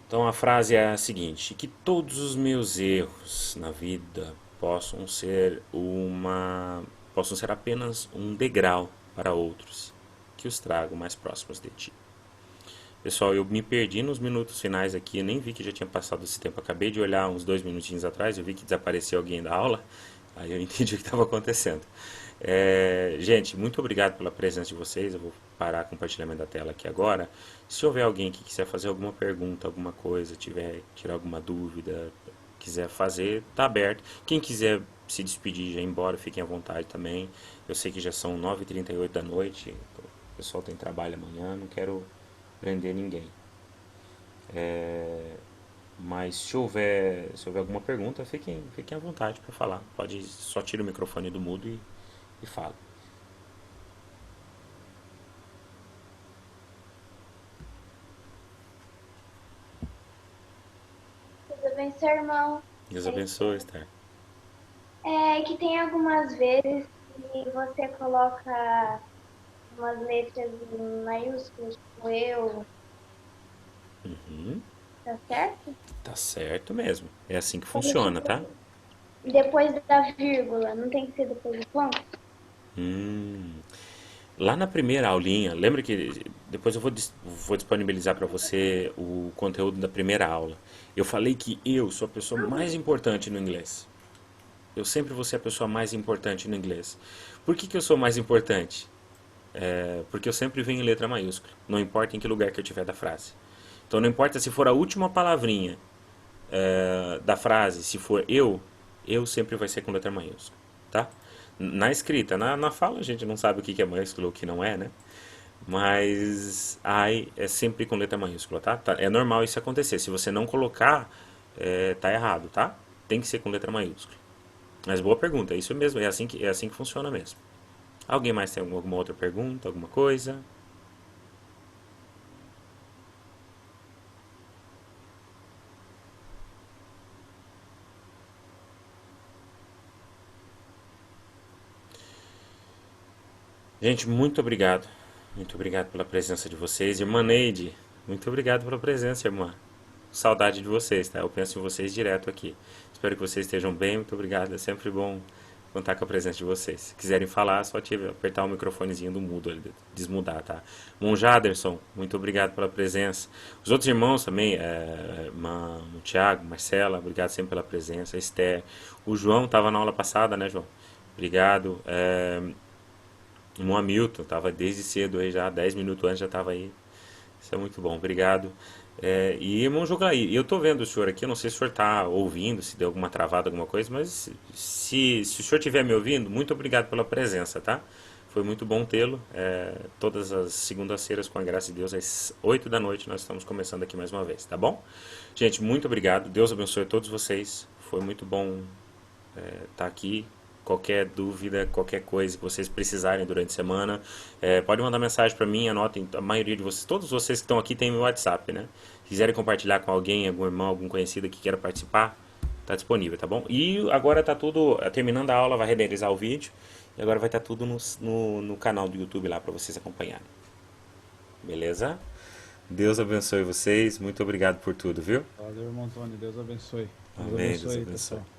Então a frase é a seguinte: que todos os meus erros na vida possam ser apenas um degrau para outros que os trago mais próximos de ti. Pessoal, eu me perdi nos minutos finais aqui, eu nem vi que já tinha passado esse tempo. Acabei de olhar uns 2 minutinhos atrás, eu vi que desapareceu alguém da aula, aí eu entendi o que estava acontecendo. Gente, muito obrigado pela presença de vocês. Eu vou parar o compartilhamento da tela aqui agora. Se houver alguém que quiser fazer alguma pergunta, alguma coisa, tirar alguma dúvida, quiser fazer, tá aberto. Quem quiser se despedir já ir embora, fiquem à vontade também. Eu sei que já são 9h38 da noite, o pessoal tem trabalho amanhã, não quero prender ninguém. Mas se houver alguma pergunta, fiquem à vontade para falar. Pode só tira o microfone do mudo e fala. Deus abençoe, irmão. Deus abençoe, Esther. É que tem algumas vezes que você coloca umas letras em maiúsculas, como eu, Uhum, tá certo? tá certo mesmo. É assim que funciona, tá? Depois da vírgula, não tem que ser depois do ponto? Lá na primeira aulinha, lembra que depois eu vou disponibilizar para você o conteúdo da primeira aula. Eu falei que eu sou a pessoa mais importante no inglês. Eu sempre vou ser a pessoa mais importante no inglês. Por que eu sou mais importante? Porque eu sempre venho em letra maiúscula. Não importa em que lugar que eu estiver da frase. Então não importa se for a última palavrinha da frase, se for eu sempre vai ser com letra maiúscula, tá? Na escrita, na fala a gente não sabe o que é maiúsculo ou o que não é, né? Mas I é sempre com letra maiúscula, tá? É normal isso acontecer. Se você não colocar, tá errado, tá? Tem que ser com letra maiúscula. Mas boa pergunta, é isso mesmo, é assim que funciona mesmo. Alguém mais tem alguma outra pergunta, alguma coisa? Gente, muito obrigado. Muito obrigado pela presença de vocês. Irmã Neide, muito obrigado pela presença, irmã. Saudade de vocês, tá? Eu penso em vocês direto aqui. Espero que vocês estejam bem. Muito obrigado. É sempre bom contar com a presença de vocês. Se quiserem falar, é só apertar o microfonezinho do mudo, desmudar, tá? Monjaderson, muito obrigado pela presença. Os outros irmãos também, o Thiago, Marcela, obrigado sempre pela presença. Esther, o João estava na aula passada, né, João? Obrigado. O Hamilton estava desde cedo aí já, 10 minutos antes já estava aí. Isso é muito bom, obrigado. E irmão Jogaí, eu tô vendo o senhor aqui, eu não sei se o senhor está ouvindo, se deu alguma travada, alguma coisa, mas se o senhor estiver me ouvindo, muito obrigado pela presença, tá? Foi muito bom tê-lo. Todas as segundas-feiras, com a graça de Deus, às 8 da noite, nós estamos começando aqui mais uma vez, tá bom? Gente, muito obrigado, Deus abençoe a todos vocês, foi muito bom estar aqui. Qualquer dúvida, qualquer coisa que vocês precisarem durante a semana, pode mandar mensagem para mim, anotem, a maioria de vocês, todos vocês que estão aqui têm meu WhatsApp, né? Se quiserem compartilhar com alguém, algum irmão, algum conhecido que queira participar, tá disponível, tá bom? E agora tá tudo, terminando a aula, vai renderizar o vídeo, e agora vai estar tudo no canal do YouTube lá para vocês acompanharem. Beleza? Deus abençoe vocês, muito obrigado por tudo, viu? Valeu, irmão Tony, Deus abençoe. Deus Amém, abençoe, Deus abençoe. pessoal.